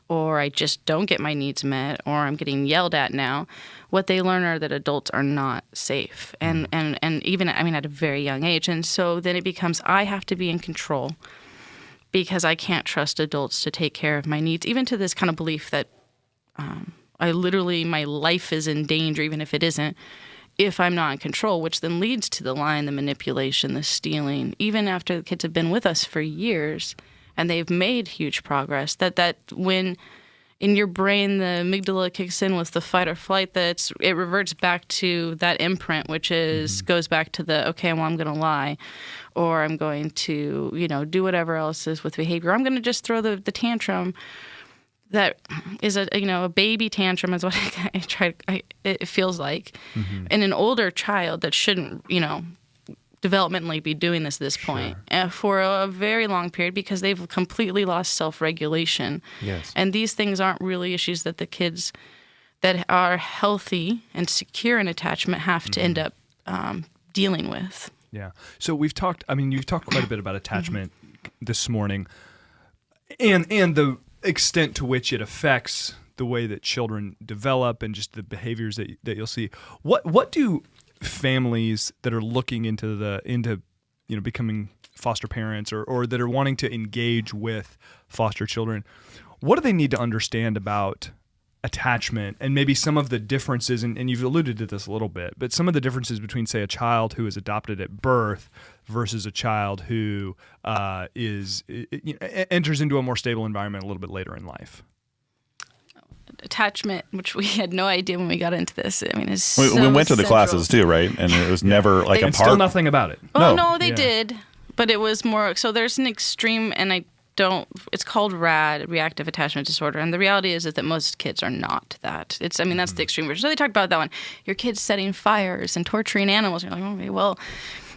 S4: or I just don't get my needs met, or I'm getting yelled at now, what they learn are that adults are not safe. And even, at a very young age. And so then it becomes, I have to be in control, because I can't trust adults to take care of my needs, even to this kind of belief that my life is in danger, even if it isn't, if I'm not in control, which then leads to the lying, the manipulation, the stealing, even after the kids have been with us for years and they've made huge progress, that when in your brain the amygdala kicks in with the fight or flight, it reverts back to that imprint, which is goes back to the, okay, well, I'm going to lie, or I'm going to, do whatever else is with behavior. I'm going to just throw the tantrum. That is a baby tantrum is what it feels like. And an older child that shouldn't, developmentally be doing this at this point for a very long period because they've completely lost self-regulation.
S2: Yes.
S4: And these things aren't really issues that the kids that are healthy and secure in attachment have to end up dealing with.
S1: Yeah. So you've talked quite a bit about attachment this morning and the extent to which it affects the way that children develop and just the behaviors that you'll see. What do families that are looking into becoming foster parents or that are wanting to engage with foster children, what do they need to understand about attachment and maybe some of the differences, and you've alluded to this a little bit, but some of the differences between, say, a child who is adopted at birth versus a child who enters into a more stable environment a little bit later in life?
S4: Attachment, which we had no idea when we got into this. I mean, it's
S3: we went to the classes too, right? And it was never like a part.
S1: Still nothing about it.
S4: Well, no, they did, but it was more. So there's an extreme, and it's called RAD, reactive attachment disorder, and the reality is that most kids are not that. That's the extreme version. So they talked about that one. Your kids setting fires and torturing animals. You're like, okay, well,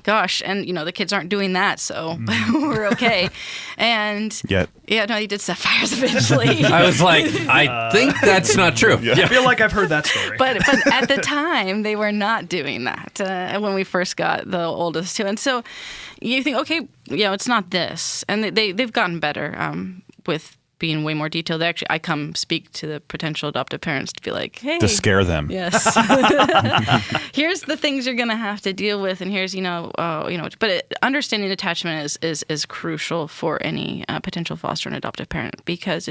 S4: gosh, and the kids aren't doing that, so we're okay. And no, he did set fires eventually.
S2: I was like, I think that's not true.
S1: I feel like I've heard that story.
S4: But at the time, they were not doing that when we first got the oldest two. And so you think, okay, it's not this. And they've gotten better with being way more detailed. I come speak to the potential adoptive parents to be like, hey.
S3: To scare them.
S4: Yes. Here's the things you're going to have to deal with, and here's, but understanding attachment is crucial for any potential foster and adoptive parent because,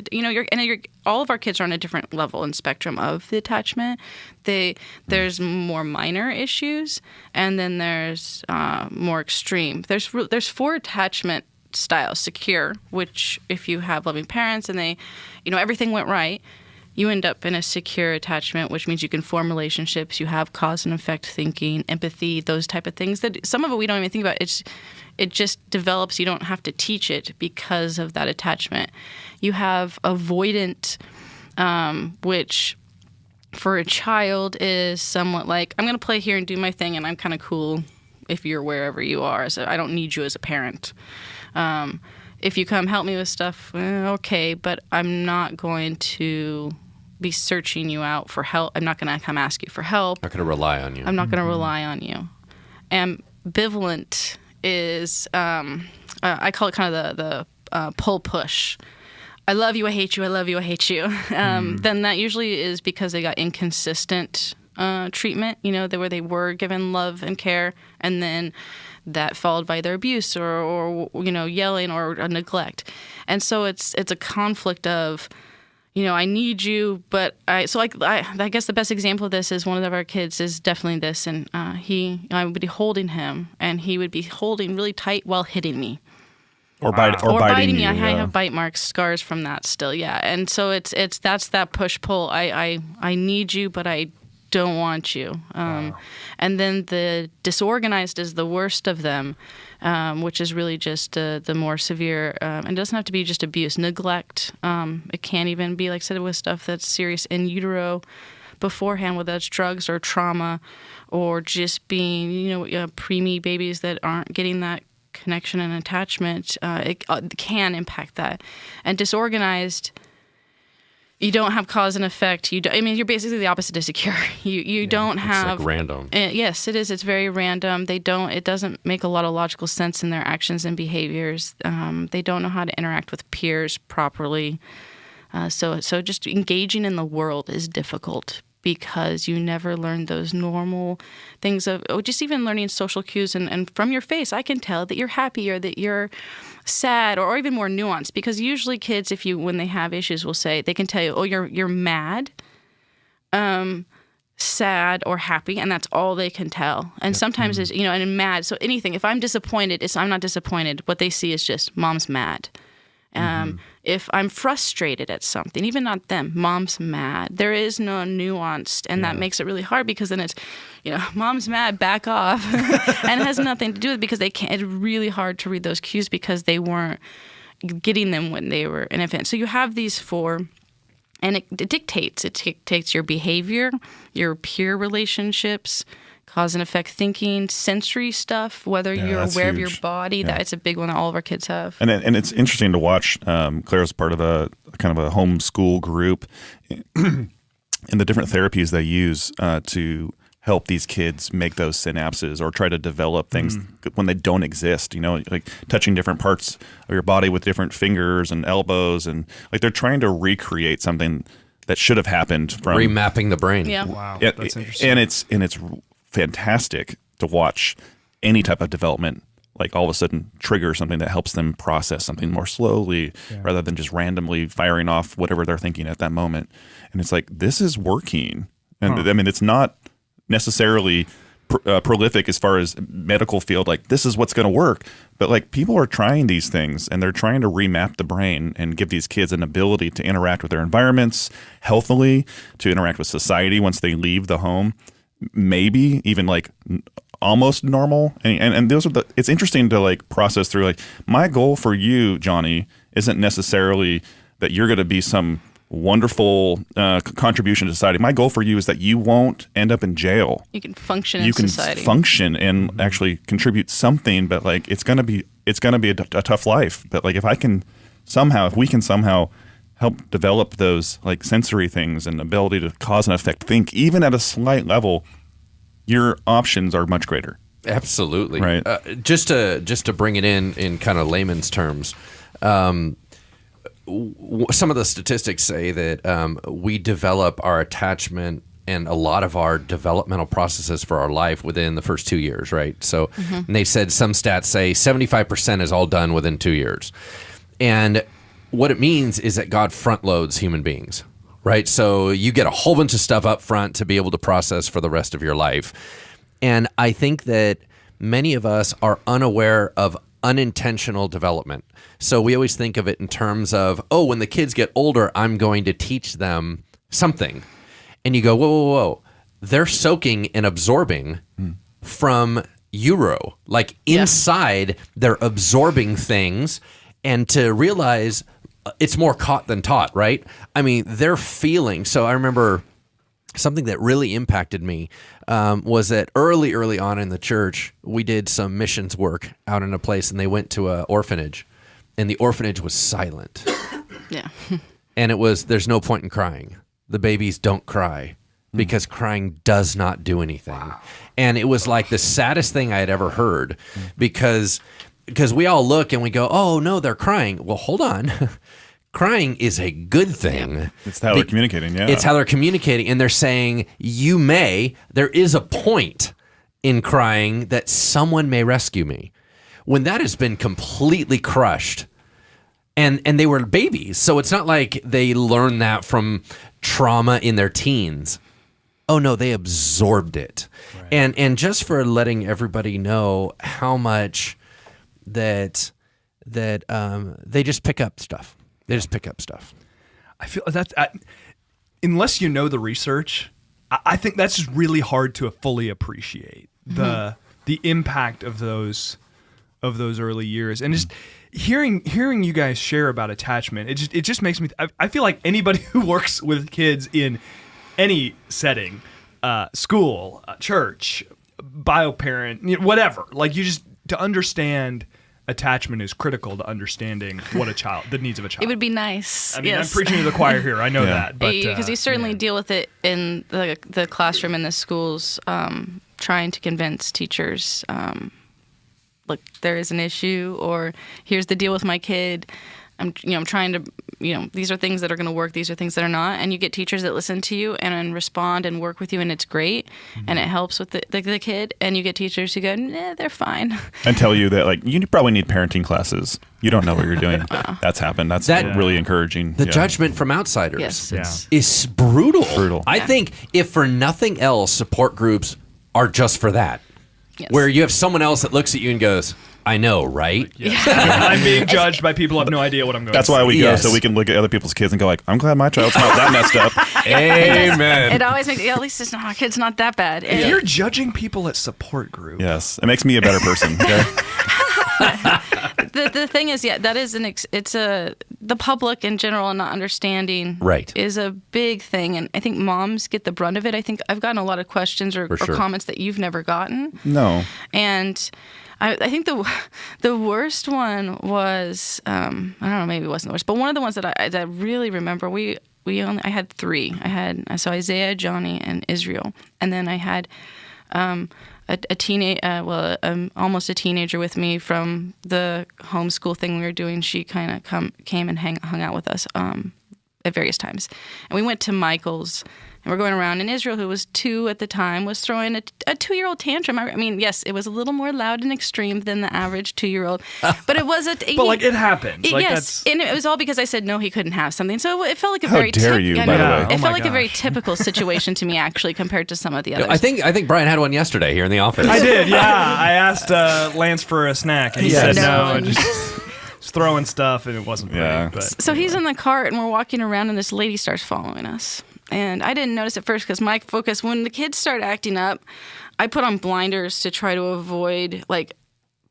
S4: all of our kids are on a different level and spectrum of the attachment. There's more minor issues, and then there's more extreme. There's 4 attachment style: secure, which if you have loving parents and they, everything went right, you end up in a secure attachment, which means you can form relationships, you have cause and effect thinking, empathy, those type of things that some of it we don't even think about. It just develops. You don't have to teach it because of that attachment. You have avoidant, which for a child is somewhat like, I'm going to play here and do my thing, and I'm kind of cool if you're wherever you are. So I don't need you as a parent. If you come help me with stuff, okay, but I'm not going to be searching you out for help. I'm not going to come ask you for help.
S2: I'm not going to rely on you.
S4: I'm not going to rely on you. Ambivalent is, I call it kind of the pull-push. I love you, I hate you, I love you, I hate you. Then that usually is because they got inconsistent treatment, where they were given love and care, and then that followed by their abuse or yelling or neglect. And so it's a conflict of, I need you, but I guess the best example of this is one of our kids is definitely this, and I would be holding him, and he would be holding really tight while hitting me.
S3: Or biting
S4: me.
S3: you.
S4: I have bite marks, scars from that still, yeah. And so that's that push-pull. I need you, but I don't want you. And then the disorganized is the worst of them, which is really just the more severe. And it doesn't have to be just abuse, neglect. It can't even be, like I said, with stuff that's serious in utero beforehand, whether that's drugs or trauma or just being, preemie babies that aren't getting that connection and attachment. It can impact that. And disorganized, you don't have cause and effect. You're basically the opposite of secure. You don't have.
S2: It's like random.
S4: Yes, it is. It's very random. It doesn't make a lot of logical sense in their actions and behaviors. They don't know how to interact with peers properly. So just engaging in the world is difficult because you never learn those normal things of just even learning social cues. And from your face, I can tell that you're happy or that you're sad, or even more nuanced, because usually kids, when they have issues, will say, they can tell you, oh, you're mad, sad or happy, and that's all they can tell. And sometimes it's, and mad. So anything, if I'm disappointed, I'm not disappointed. What they see is just mom's mad. If I'm frustrated at something, even not them, mom's mad. There is no nuanced, and that makes it really hard because then it's, mom's mad, back off, and it has nothing to do with it because they can't. It's really hard to read those cues because they weren't getting them when they were an infant. So you have these four. And it dictates your behavior, your peer relationships, cause and effect thinking, sensory stuff, whether you're aware of your body. That's a big one that all of our kids have.
S3: And it's interesting to watch. Claire's part of a kind of a homeschool group and the different therapies they use to help these kids make those synapses or try to develop things when they don't exist, like touching different parts of your body with different fingers and elbows. And like they're trying to recreate something that should have happened from
S2: remapping the brain.
S4: Yeah.
S1: Wow, that's interesting.
S3: And it's fantastic to watch any type of development like all of a sudden trigger something that helps them process something more slowly rather than just randomly firing off whatever they're thinking at that moment. And it's like, this is working. And I mean, it's not necessarily prolific as far as medical field, like this is what's going to work, but like people are trying these things and they're trying to remap the brain and give these kids an ability to interact with their environments healthily, to interact with society once they leave the home, maybe even like almost normal. And those are it's interesting to like process through. Like my goal for you, Johnny, isn't necessarily that you're going to be some wonderful contribution to society. My goal for you is that you won't end up in jail.
S4: You can function in society.
S3: You can function and actually contribute something, but like it's gonna be a tough life. But like if we can somehow help develop those like sensory things and ability to cause and affect think, even at a slight level, your options are much greater.
S2: Absolutely.
S3: Right.
S2: Just to bring it in kind of layman's terms. Some of the statistics say that we develop our attachment and a lot of our developmental processes for our life within the first 2 years, right? So and they said some stats say 75% is all done within 2 years. And what it means is that God front loads human beings, right? So you get a whole bunch of stuff up front to be able to process for the rest of your life. And I think that many of us are unaware of unintentional development. So we always think of it in terms of, when the kids get older, I'm going to teach them something. And you go, whoa. They're soaking and absorbing from Euro. Like inside, they're absorbing things. And to realize it's more caught than taught, right? I mean, they're feeling. So I remember something that really impacted me was that early on in the church, we did some missions work out in a place, and they went to an orphanage, and the orphanage was silent.
S4: Yeah.
S2: And it was, there's no point in crying. The babies don't cry because crying does not do anything. Wow. And it was like the saddest thing I had ever heard because we all look and we go, oh, no, they're crying. Well, hold on. Crying is a good thing.
S3: It's how they're communicating, yeah.
S2: It's how they're communicating, and they're saying, there is a point in crying that someone may rescue me. When that has been completely crushed, and they were babies, so it's not like they learned that from trauma in their teens. Oh, no, they absorbed it. Right. And just for letting everybody know how much that they just pick up stuff. They just pick up stuff.
S1: I feel that's unless you know the research, I think that's just really hard to fully appreciate the impact of those early years. And just hearing you guys share about attachment, it just makes me. I feel like anybody who works with kids in any setting, school, church, bio parent, whatever, like to understand. Attachment is critical to understanding the needs of a child.
S4: It would be nice.
S1: I mean, I'm preaching to the choir here. I know that, but
S4: because you certainly deal with it in the classroom in the schools, trying to convince teachers, look, there is an issue, or here's the deal with my kid. I'm trying to, these are things that are going to work. These are things that are not. And you get teachers that listen to you and respond and work with you, and it's great. And it helps with the kid. And you get teachers who go, nah, they're fine.
S3: And tell you that, like, you probably need parenting classes. You don't know what you're doing. That's happened. That's really encouraging.
S2: The judgment from outsiders
S4: Yes,
S2: is brutal.
S3: Brutal.
S2: I think if for nothing else, support groups are just for that.
S4: Yes.
S2: Where you have someone else that looks at you and goes, I know, right?
S1: I'm being judged by people who have no idea what I'm going
S3: That's
S1: through.
S3: why we go, so we can look at other people's kids and go like, I'm glad my child's not that messed up.
S2: Amen.
S4: It always makes, at least my kid's not that bad.
S1: If you're judging people at support group.
S3: Yes. It makes me a better person. Okay?
S4: The thing is, that is the public in general and not understanding is a big thing. And I think moms get the brunt of it. I think I've gotten a lot of questions or comments that you've never gotten.
S3: No.
S4: And I think the worst one was, I don't know, maybe it wasn't the worst, but one of the ones that I really remember, I had three. I had Isaiah, Johnny, and Israel. And then I had almost a teenager with me from the homeschool thing we were doing. She kind of came and hung out with us at various times. And we went to Michael's, and we're going around, and Israel, who was 2 at the time, was throwing a 2-year-old tantrum. I mean, yes, it was a little more loud and extreme than the average 2-year-old, but it was
S1: it happens.
S4: Yes, and it was all because I said no, he couldn't have something. So it felt like a
S3: How
S4: very
S3: dare you, by the way.
S4: It felt like a very typical situation to me, actually, compared to some of the others.
S2: I think Brian had one yesterday here in the office.
S1: I did, yeah. I asked Lance for a snack, and he said no, and just throwing stuff, and it wasn't great. But,
S4: so he's in the cart, and we're walking around, and this lady starts following us. And I didn't notice at first because my focus, when the kids start acting up, I put on blinders to try to avoid,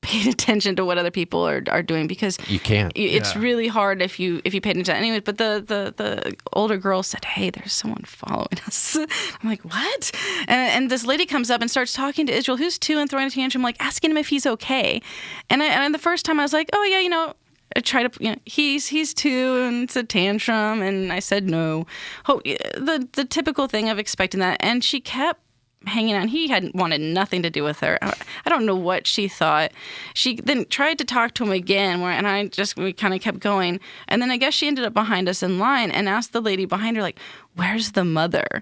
S4: paying attention to what other people are doing, because
S2: you can't.
S4: It's really hard if you pay attention. Anyway, but the older girl said, "Hey, there's someone following us." I'm like, "What?" And this lady comes up and starts talking to Israel, who's 2 and throwing a tantrum, asking him if he's okay. And the first time I was like, "Oh yeah, I try to, he's 2 and it's a tantrum," and I said no. The typical thing of expecting that, and she kept hanging on. He hadn't wanted nothing to do with her. I don't know what she thought. She then tried to talk to him again, and we kind of kept going. And then I guess she ended up behind us in line and asked the lady behind her, "Where's the mother?"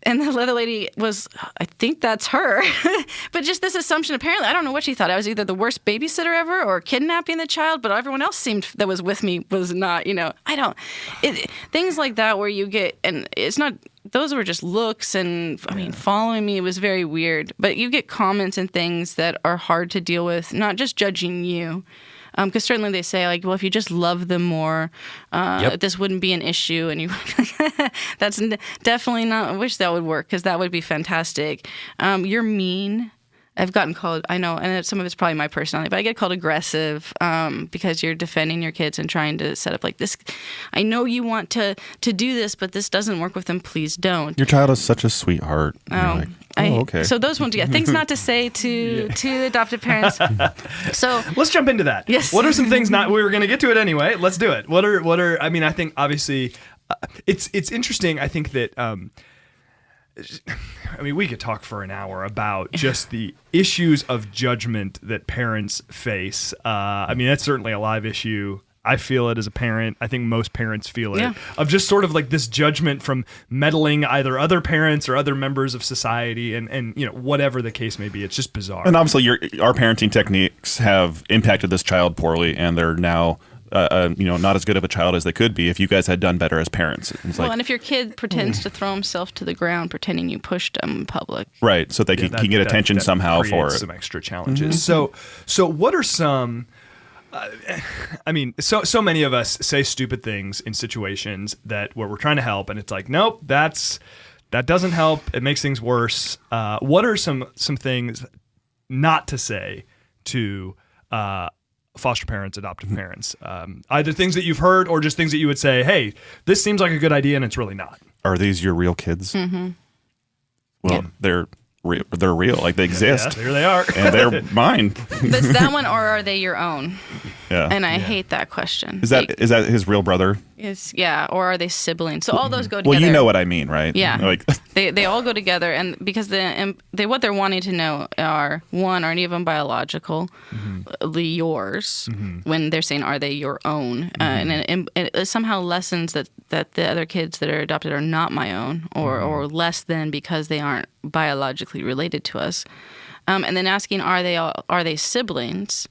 S4: And the other lady was, I think that's her. But just this assumption, apparently, I don't know what she thought. I was either the worst babysitter ever or kidnapping the child, but everyone else that was with me was not, things like that where you get, and it's not, those were just looks and, following me, it was very weird. But you get comments and things that are hard to deal with, not just judging you. Because certainly they say, if you just love them more, this wouldn't be an issue. And that's definitely not, I wish that would work, because that would be fantastic. You're mean. I've gotten called, I know, and some of it's probably my personality, but I get called aggressive because you're defending your kids and trying to set up this. I know you want to do this, but this doesn't work with them. Please don't.
S3: Your child is such a sweetheart. Okay.
S4: So those ones, things not to say to adoptive parents. So
S1: let's jump into that.
S4: Yes.
S1: What are some things we were going to get to it anyway. Let's do it. What are, I think obviously it's interesting. I think that, we could talk for an hour about just the issues of judgment that parents face. That's certainly a live issue. I feel it as a parent. I think most parents feel it.
S4: Yeah.
S1: Of just sort of this judgment from meddling either other parents or other members of society, and whatever the case may be. It's just bizarre.
S3: And obviously our parenting techniques have impacted this child poorly, and they're now not as good of a child as they could be if you guys had done better as parents.
S4: And if your kid pretends to throw himself to the ground, pretending you pushed him in public.
S3: Right, so they can get attention somehow for it.
S1: Some extra challenges. Mm-hmm. So what are some... so many of us say stupid things in situations where we're trying to help, and it's nope, that doesn't help. It makes things worse. What are some things not to say to foster parents, adoptive parents? Either things that you've heard or just things that you would say, hey, this seems like a good idea and it's really not.
S3: Are these your real kids?
S4: Mm-hmm.
S3: Well, they're real. They exist.
S1: Yeah, here they are.
S3: And they're mine.
S4: But it's that one, or are they your own?
S3: Yeah.
S4: And I hate that question.
S3: Is that his real brother?
S4: Or are they siblings? So all those go together.
S3: Well, you know what I mean, right?
S4: Yeah.
S3: Like
S4: they all go together, and because what they're wanting to know are, one, are any of them biologically yours? When they're saying, are they your own? And it somehow lessens that the other kids that are adopted are not my own, or less than, because they aren't biologically related to us. And then asking, are they siblings?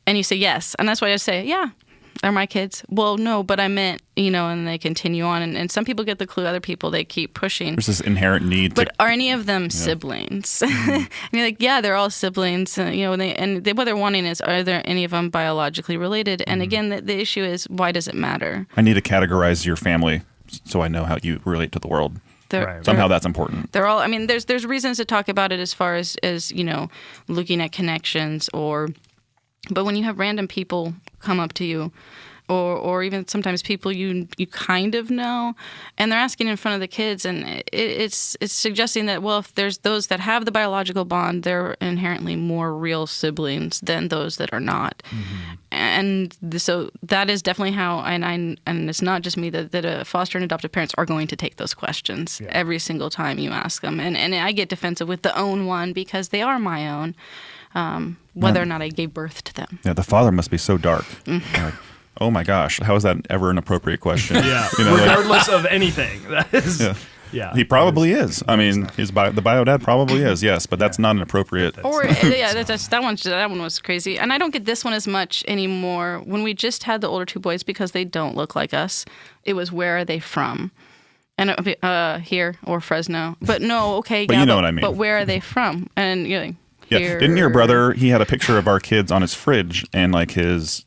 S4: And you say yes, and that's why I say, yeah, they're my kids. Well, no, but I meant, and they continue on. And some people get the clue. Other people, they keep pushing.
S3: there's this inherent need.
S4: But are any of them siblings? And you're like, yeah, they're all siblings. What they're wanting is, are there any of them biologically related? And again, the issue is, why does it matter?
S3: I need to categorize your family so I know how you relate to the world. Somehow that's important.
S4: They're all. I mean, there's reasons to talk about it as far as looking at connections But when you have random people come up to you, or even sometimes people you kind of know, and they're asking in front of the kids, and it's suggesting that, well, if there's those that have the biological bond, they're inherently more real siblings than those that are not. And so that is definitely how, and it's not just me, that foster and adoptive parents are going to take those questions every single time you ask them. And I get defensive with the own one because they are my own. Whether or not I gave birth to them.
S3: Yeah, the father must be so dark. Like, oh my gosh, how is that ever an appropriate question?
S1: Regardless of anything. That is,
S3: he probably is. I mean, the bio dad probably is, yes, but that's not an appropriate.
S4: That one was crazy. And I don't get this one as much anymore. When we just had the older two boys, because they don't look like us, it was, where are they from? And here, or Fresno. But no, okay,
S3: but you know what I mean.
S4: But where are they from? And you're like,
S3: yeah, didn't your brother, he had a picture of our kids on his fridge, and like his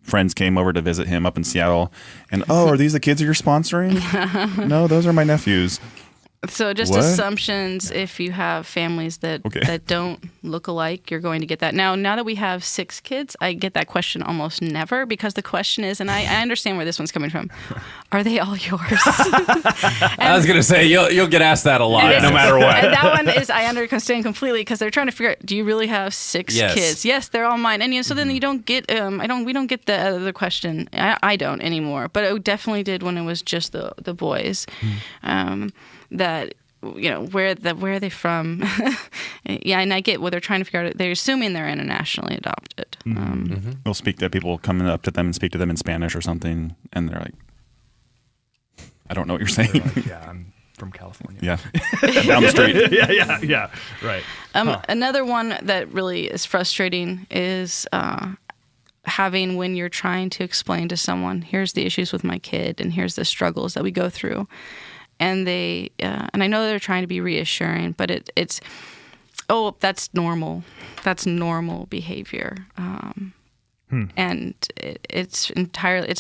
S3: friends came over to visit him up in Seattle, and are these the kids that you're sponsoring? No, those are my nephews.
S4: So just assumptions. If you have families that don't look alike, you're going to get that. Now that we have 6 kids, I get that question almost never, because the question is, and I understand where this one's coming from, are they all yours?
S2: I was going to say, you'll get asked that a lot, no matter what.
S4: And that one is, I understand completely, because they're trying to figure out, do you really have 6 kids? Yes, they're all mine. And so then you don't get, we don't get the other question. I don't anymore, but it definitely did when it was just the boys. That, where are they from? And I get what they're trying to figure out. They're assuming they're internationally adopted.
S3: We'll speak to people coming up to them and speak to them in Spanish or something, and they're like, I don't know what you're saying.
S1: Like, yeah, I'm from California.
S3: Yeah. Down the street.
S1: Yeah, right.
S4: Another one that really is frustrating is having, when you're trying to explain to someone, here's the issues with my kid, and here's the struggles that we go through. And they, and I know they're trying to be reassuring, but it's, that's normal. That's normal behavior. And it's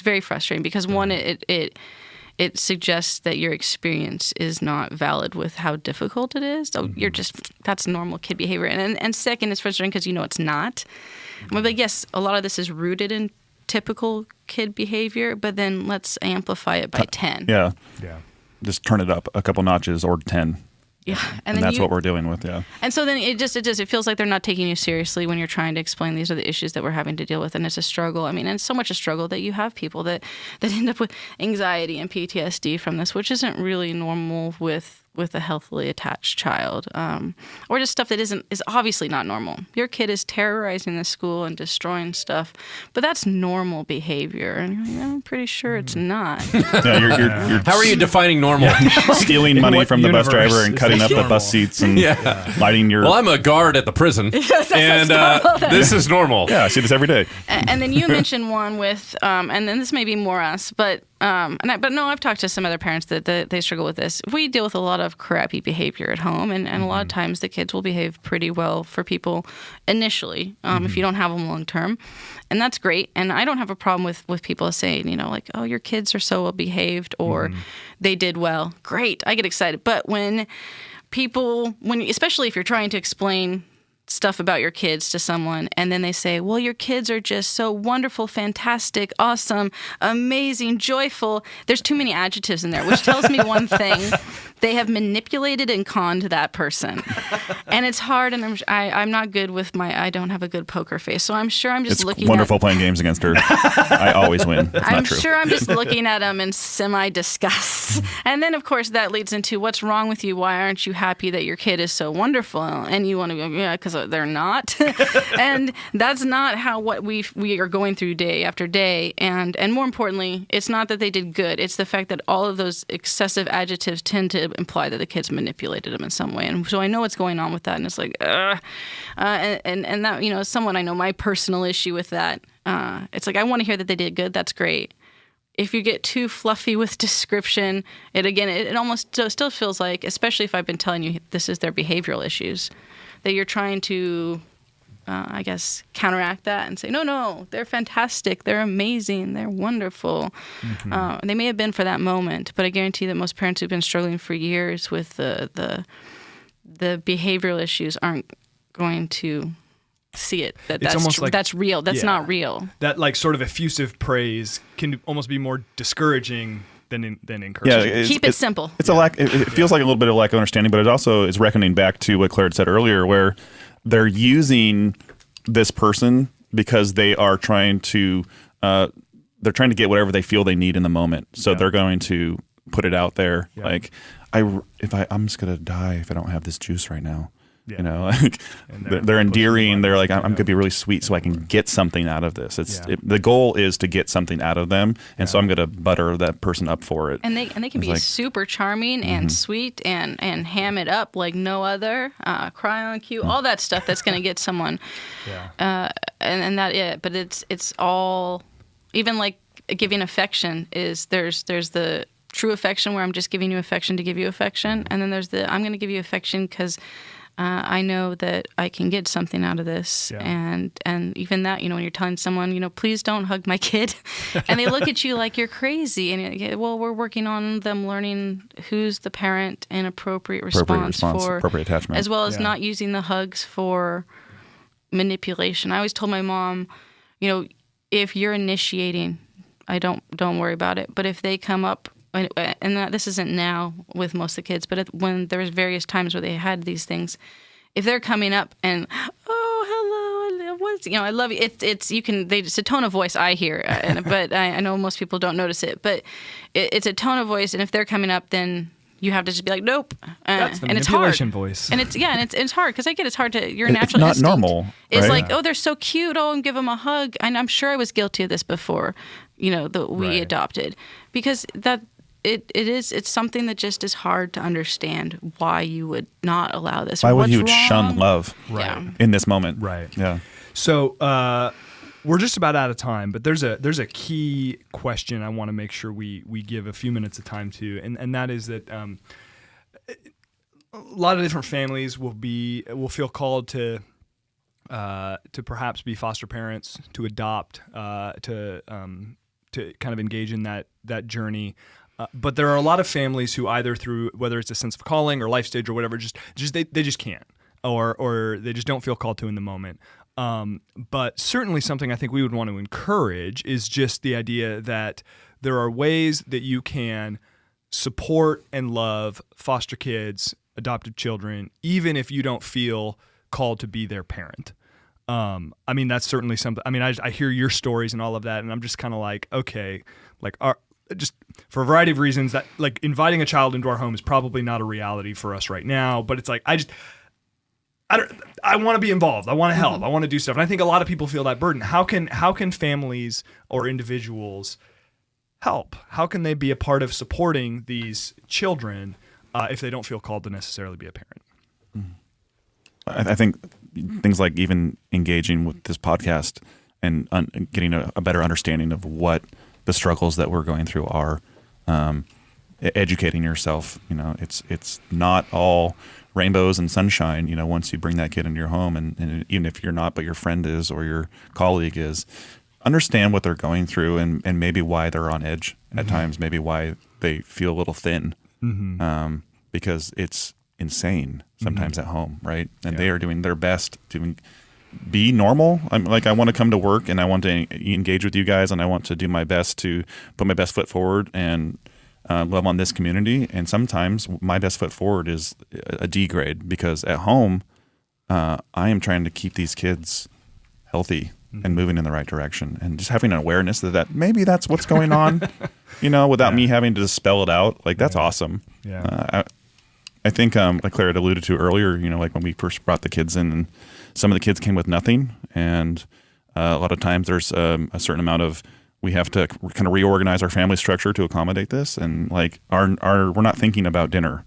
S4: very frustrating, because one, it suggests that your experience is not valid with how difficult it is. So that's normal kid behavior. And second, it's frustrating because it's not. But yes, a lot of this is rooted in typical kid behavior, but then let's amplify it by 10.
S3: Yeah. Just turn it up a couple notches, or 10.
S4: Yeah,
S3: and that's what we're dealing with. Yeah,
S4: and so then it feels like they're not taking you seriously when you're trying to explain these are the issues that we're having to deal with, and it's a struggle. I mean, and it's so much a struggle that you have people that end up with anxiety and PTSD from this, which isn't really normal with a healthily attached child, or just stuff that is obviously not normal. Your kid is terrorizing the school and destroying stuff, but that's normal behavior, and you're like, I'm pretty sure it's not.
S3: Yeah, you're
S2: How are you defining normal?
S3: Stealing money from the bus driver and cutting up the bus seats and lighting your.
S2: Well, I'm a guard at the prison, and this is normal.
S3: Yeah, I see this every day.
S4: And then you mentioned one with, and then this may be more us, but. I've talked to some other parents that they struggle with this. We deal with a lot of crappy behavior at home, and a lot of times the kids will behave pretty well for people initially, if you don't have them long term, and that's great. And I don't have a problem with people saying, like, oh, your kids are so well behaved, or they did well. Great, I get excited. But when especially if you're trying to explain stuff about your kids to someone, and then they say, well, your kids are just so wonderful, fantastic, awesome, amazing, joyful. There's too many adjectives in there, which tells me one thing. They have manipulated and conned that person. And it's hard, and I'm not good with I don't have a good poker face, so I'm sure I'm just looking
S3: It's wonderful playing games against her. I always win. That's
S4: I'm
S3: not true.
S4: sure I'm just looking at them in semi-disgust. And then, of course, that leads into what's wrong with you? Why aren't you happy that your kid is so wonderful? And you want to go, yeah, because they're not. And that's not what we are going through day after day. And more importantly, it's not that they did good. It's the fact that all of those excessive adjectives tend to imply that the kids manipulated them in some way. And so I know what's going on with that. And it's like, and that, someone I know, my personal issue with that, it's like, I want to hear that they did good. That's great. If you get too fluffy with description, it almost still feels like, especially if I've been telling you this is their behavioral issues, that you're trying to, I guess, counteract that and say, no, they're fantastic, they're amazing, they're wonderful. Mm-hmm. They may have been for that moment, but I guarantee that most parents who've been struggling for years with the behavioral issues aren't going to see it. That's real. That's not real.
S1: That like sort of effusive praise can almost be more discouraging than encouraging.
S3: Yeah,
S4: keep it simple.
S3: It's a lack. It feels like a little bit of lack of understanding, but it also is reckoning back to what Claire had said earlier, where they're using this person because they are trying to get whatever they feel they need in the moment. So they're going to put it out there, like I'm just gonna die if I don't have this juice right now. Yeah. Like they're endearing. They're like, I'm going to be really sweet so I can get something out of this. The goal is to get something out of them, and so I'm going to butter that person up for it.
S4: And they can be super charming and sweet and ham it up like no other. Cry on cue, all that stuff that's going to get someone. And that but it's all, even like giving affection is there's the true affection where I'm just giving you affection to give you affection, and then there's I'm going to give you affection because I know that I can get something out of this. And even that, when you're telling someone, please don't hug my kid, and they look at you like you're crazy. And well, we're working on them learning who's the parent and appropriate response for
S3: appropriate attachment,
S4: as well as not using the hugs for manipulation. I always told my mom, if you're initiating, don't worry about it. But if they come up, and this isn't now with most of the kids, but when there was various times where they had these things, if they're coming up and, oh, hello, I love you. It's a tone of voice I hear, but I know most people don't notice it. But it's a tone of voice, and if they're coming up, then you have to just be like, nope.
S1: That's the
S4: and
S1: manipulation
S4: it's hard.
S1: voice.
S4: And it's hard because I get it's hard to your natural
S3: not
S4: instinct
S3: normal.
S4: It's
S3: right?
S4: like, oh, they're so cute. Oh, and give them a hug. And I'm sure I was guilty of this before, that we adopted, because it's something that just is hard to understand why you would not allow this.
S3: Why would you
S4: wrong?
S3: shun love in this moment?
S1: Right.
S3: Yeah.
S1: So we're just about out of time, but there's a key question I want to make sure we give a few minutes of time to, and that is that a lot of different families will feel called to perhaps be foster parents, to adopt, to kind of engage in that journey. But there are a lot of families who either through, whether it's a sense of calling or life stage or whatever, they just can't, or they just don't feel called to in the moment. But certainly something I think we would want to encourage is just the idea that there are ways that you can support and love foster kids, adopted children, even if you don't feel called to be their parent. That's certainly something. I hear your stories and all of that, and I'm just kind of like, okay, like just for a variety of reasons that like inviting a child into our home is probably not a reality for us right now, but it's like I want to be involved. I want to help. I want to do stuff. And I think a lot of people feel that burden. How can families or individuals help? How can they be a part of supporting these children if they don't feel called to necessarily be a parent?
S3: I think things like even engaging with this podcast and getting a better understanding of what the struggles that we're going through are, educating yourself. It's not all rainbows and sunshine. Once you bring that kid into your home, and even if you're not, but your friend is or your colleague is, understand what they're going through and maybe why they're on edge at times, maybe why they feel a little thin, because it's insane sometimes at home, right? And they are doing their best to be normal. I want to come to work and I want to engage with you guys and I want to do my best to put my best foot forward and love on this community. And sometimes my best foot forward is a D grade because at home, I am trying to keep these kids healthy and moving in the right direction and just having an awareness that maybe that's what's going on, without me having to just spell it out. Like, that's awesome.
S1: Yeah.
S3: I think, like Claire had alluded to earlier, like when we first brought the kids in, and some of the kids came with nothing. And a lot of times there's a certain amount of, we have to kind of reorganize our family structure to accommodate this. And like we're not thinking about dinner,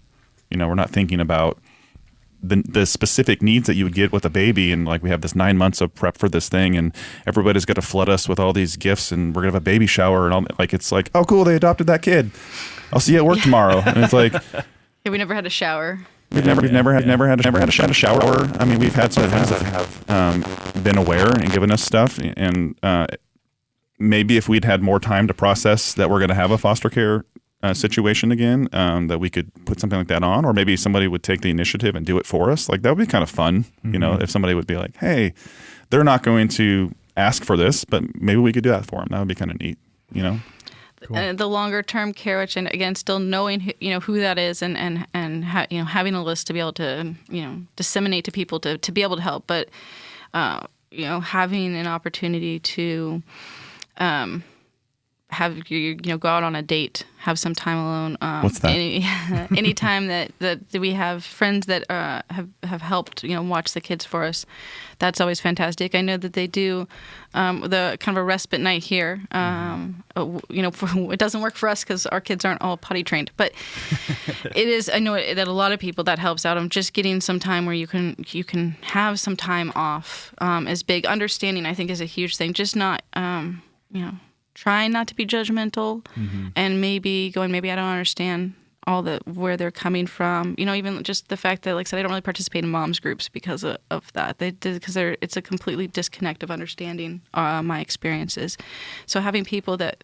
S3: we're not thinking about the specific needs that you would get with a baby. And like, we have this 9 months of prep for this thing and everybody's got to flood us with all these gifts and we're gonna have a baby shower and all, like, it's like, oh cool, they adopted that kid. I'll see you at work tomorrow. And it's like,
S4: Yeah, we never had a shower.
S3: We've never had a shower. I mean, we've had some friends that have been aware and given us stuff, and maybe if we'd had more time to process that we're going to have a foster care situation again, that we could put something like that on, or maybe somebody would take the initiative and do it for us. Like, that would be kind of fun, if somebody would be like, "Hey, they're not going to ask for this, but maybe we could do that for them." That would be kind of neat,
S1: Cool.
S4: And the longer term care, which, and again, still knowing who that is, and having a list to be able to disseminate to people to be able to help, but having an opportunity to have you go out on a date, have some time alone.
S3: What's that?
S4: Any time that we have friends that have helped watch the kids for us, that's always fantastic. I know that they do the kind of a respite night here. It doesn't work for us because our kids aren't all potty trained, but it is. I know that a lot of people that helps out. Just getting some time where you can have some time off is big. Understanding, I think, is a huge thing. Just not trying not to be judgmental, and maybe I don't understand where they're coming from. Even just the fact that, like I said, I don't really participate in moms groups because of that. It's a completely disconnect of understanding my experiences. So having people that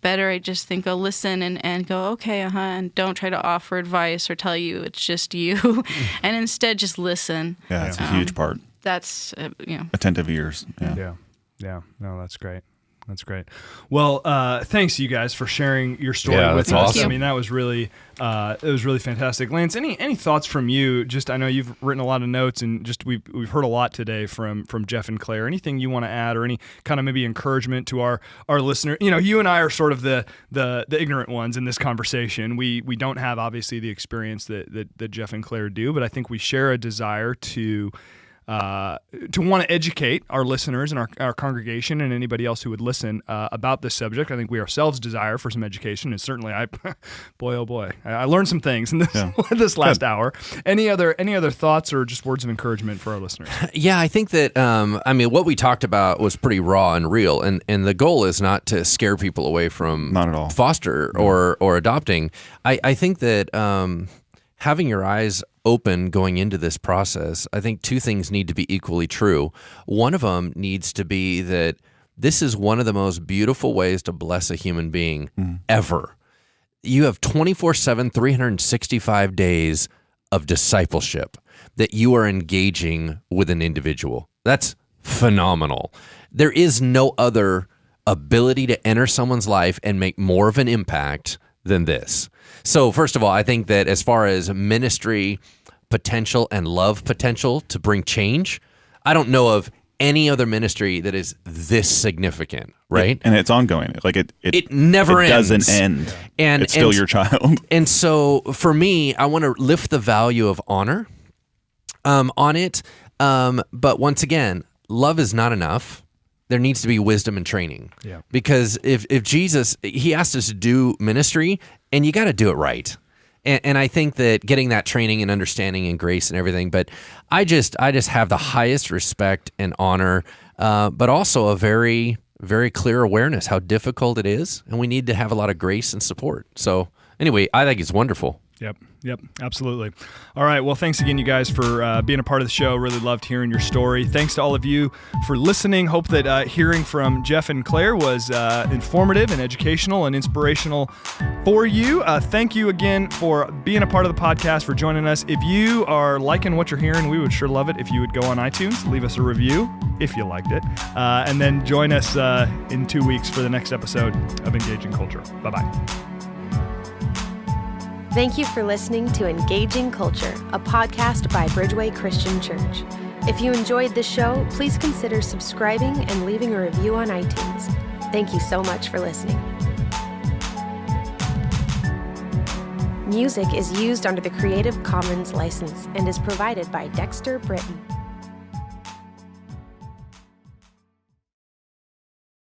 S4: better, I just think, go listen and go, okay, and don't try to offer advice or tell you it's just you, and instead just listen.
S3: Yeah, that's a huge part.
S4: That's
S3: attentive ears.
S1: Yeah. No, that's great. That's great. Well, thanks you guys for sharing your story with
S2: that's
S1: us.
S2: awesome.
S1: I mean, that was really fantastic. Lance, any thoughts from you? Just, I know you've written a lot of notes, and just we've heard a lot today from Jeff and Claire. Anything you want to add, or any kind of maybe encouragement to our listener? You and I are sort of the ignorant ones in this conversation. We don't have obviously the experience that Jeff and Claire do, but I think we share a desire to want to educate our listeners and our congregation and anybody else who would listen about this subject. I think we ourselves desire for some education, and certainly I learned some things in this this last hour. Any other thoughts or just words of encouragement for our listeners?
S2: Yeah, I think that what we talked about was pretty raw and real, and the goal is not to scare people away from
S3: Not at all.
S2: foster or adopting. I think that having your eyes open going into this process, I think two things need to be equally true. One of them needs to be that this is one of the most beautiful ways to bless a human being ever. You have 24/7, 365 days of discipleship that you are engaging with an individual. That's phenomenal. There is no other ability to enter someone's life and make more of an impact than this. So first of all, I think that as far as ministry potential and love potential to bring change, I don't know of any other ministry that is this significant, right?
S3: And it's ongoing. Like it
S2: never ends.
S3: Doesn't end.
S2: And
S3: it's still your child.
S2: And so for me, I want to lift the value of honor on it. But once again, love is not enough. There needs to be wisdom and training.
S1: Yeah.
S2: Because if Jesus, he asked us to do ministry, and you got to do it right. And I think that getting that training and understanding and grace and everything, but I just have the highest respect and honor, but also a very, very clear awareness how difficult it is, and we need to have a lot of grace and support. So anyway, I think it's wonderful.
S1: Yep. Yep, absolutely. All right. Well, thanks again, you guys, for being a part of the show. Really loved hearing your story. Thanks to all of you for listening. Hope that hearing from Jeff and Claire was informative and educational and inspirational for you. Thank you again for being a part of the podcast, for joining us. If you are liking what you're hearing, we would sure love it if you would go on iTunes, leave us a review if you liked it, and then join us in 2 weeks for the next episode of Engaging Culture. Bye-bye.
S5: Thank you for listening to Engaging Culture, a podcast by Bridgeway Christian Church. If you enjoyed this show, please consider subscribing and leaving a review on iTunes. Thank you so much for listening. Music is used under the Creative Commons license and is provided by Dexter Britton.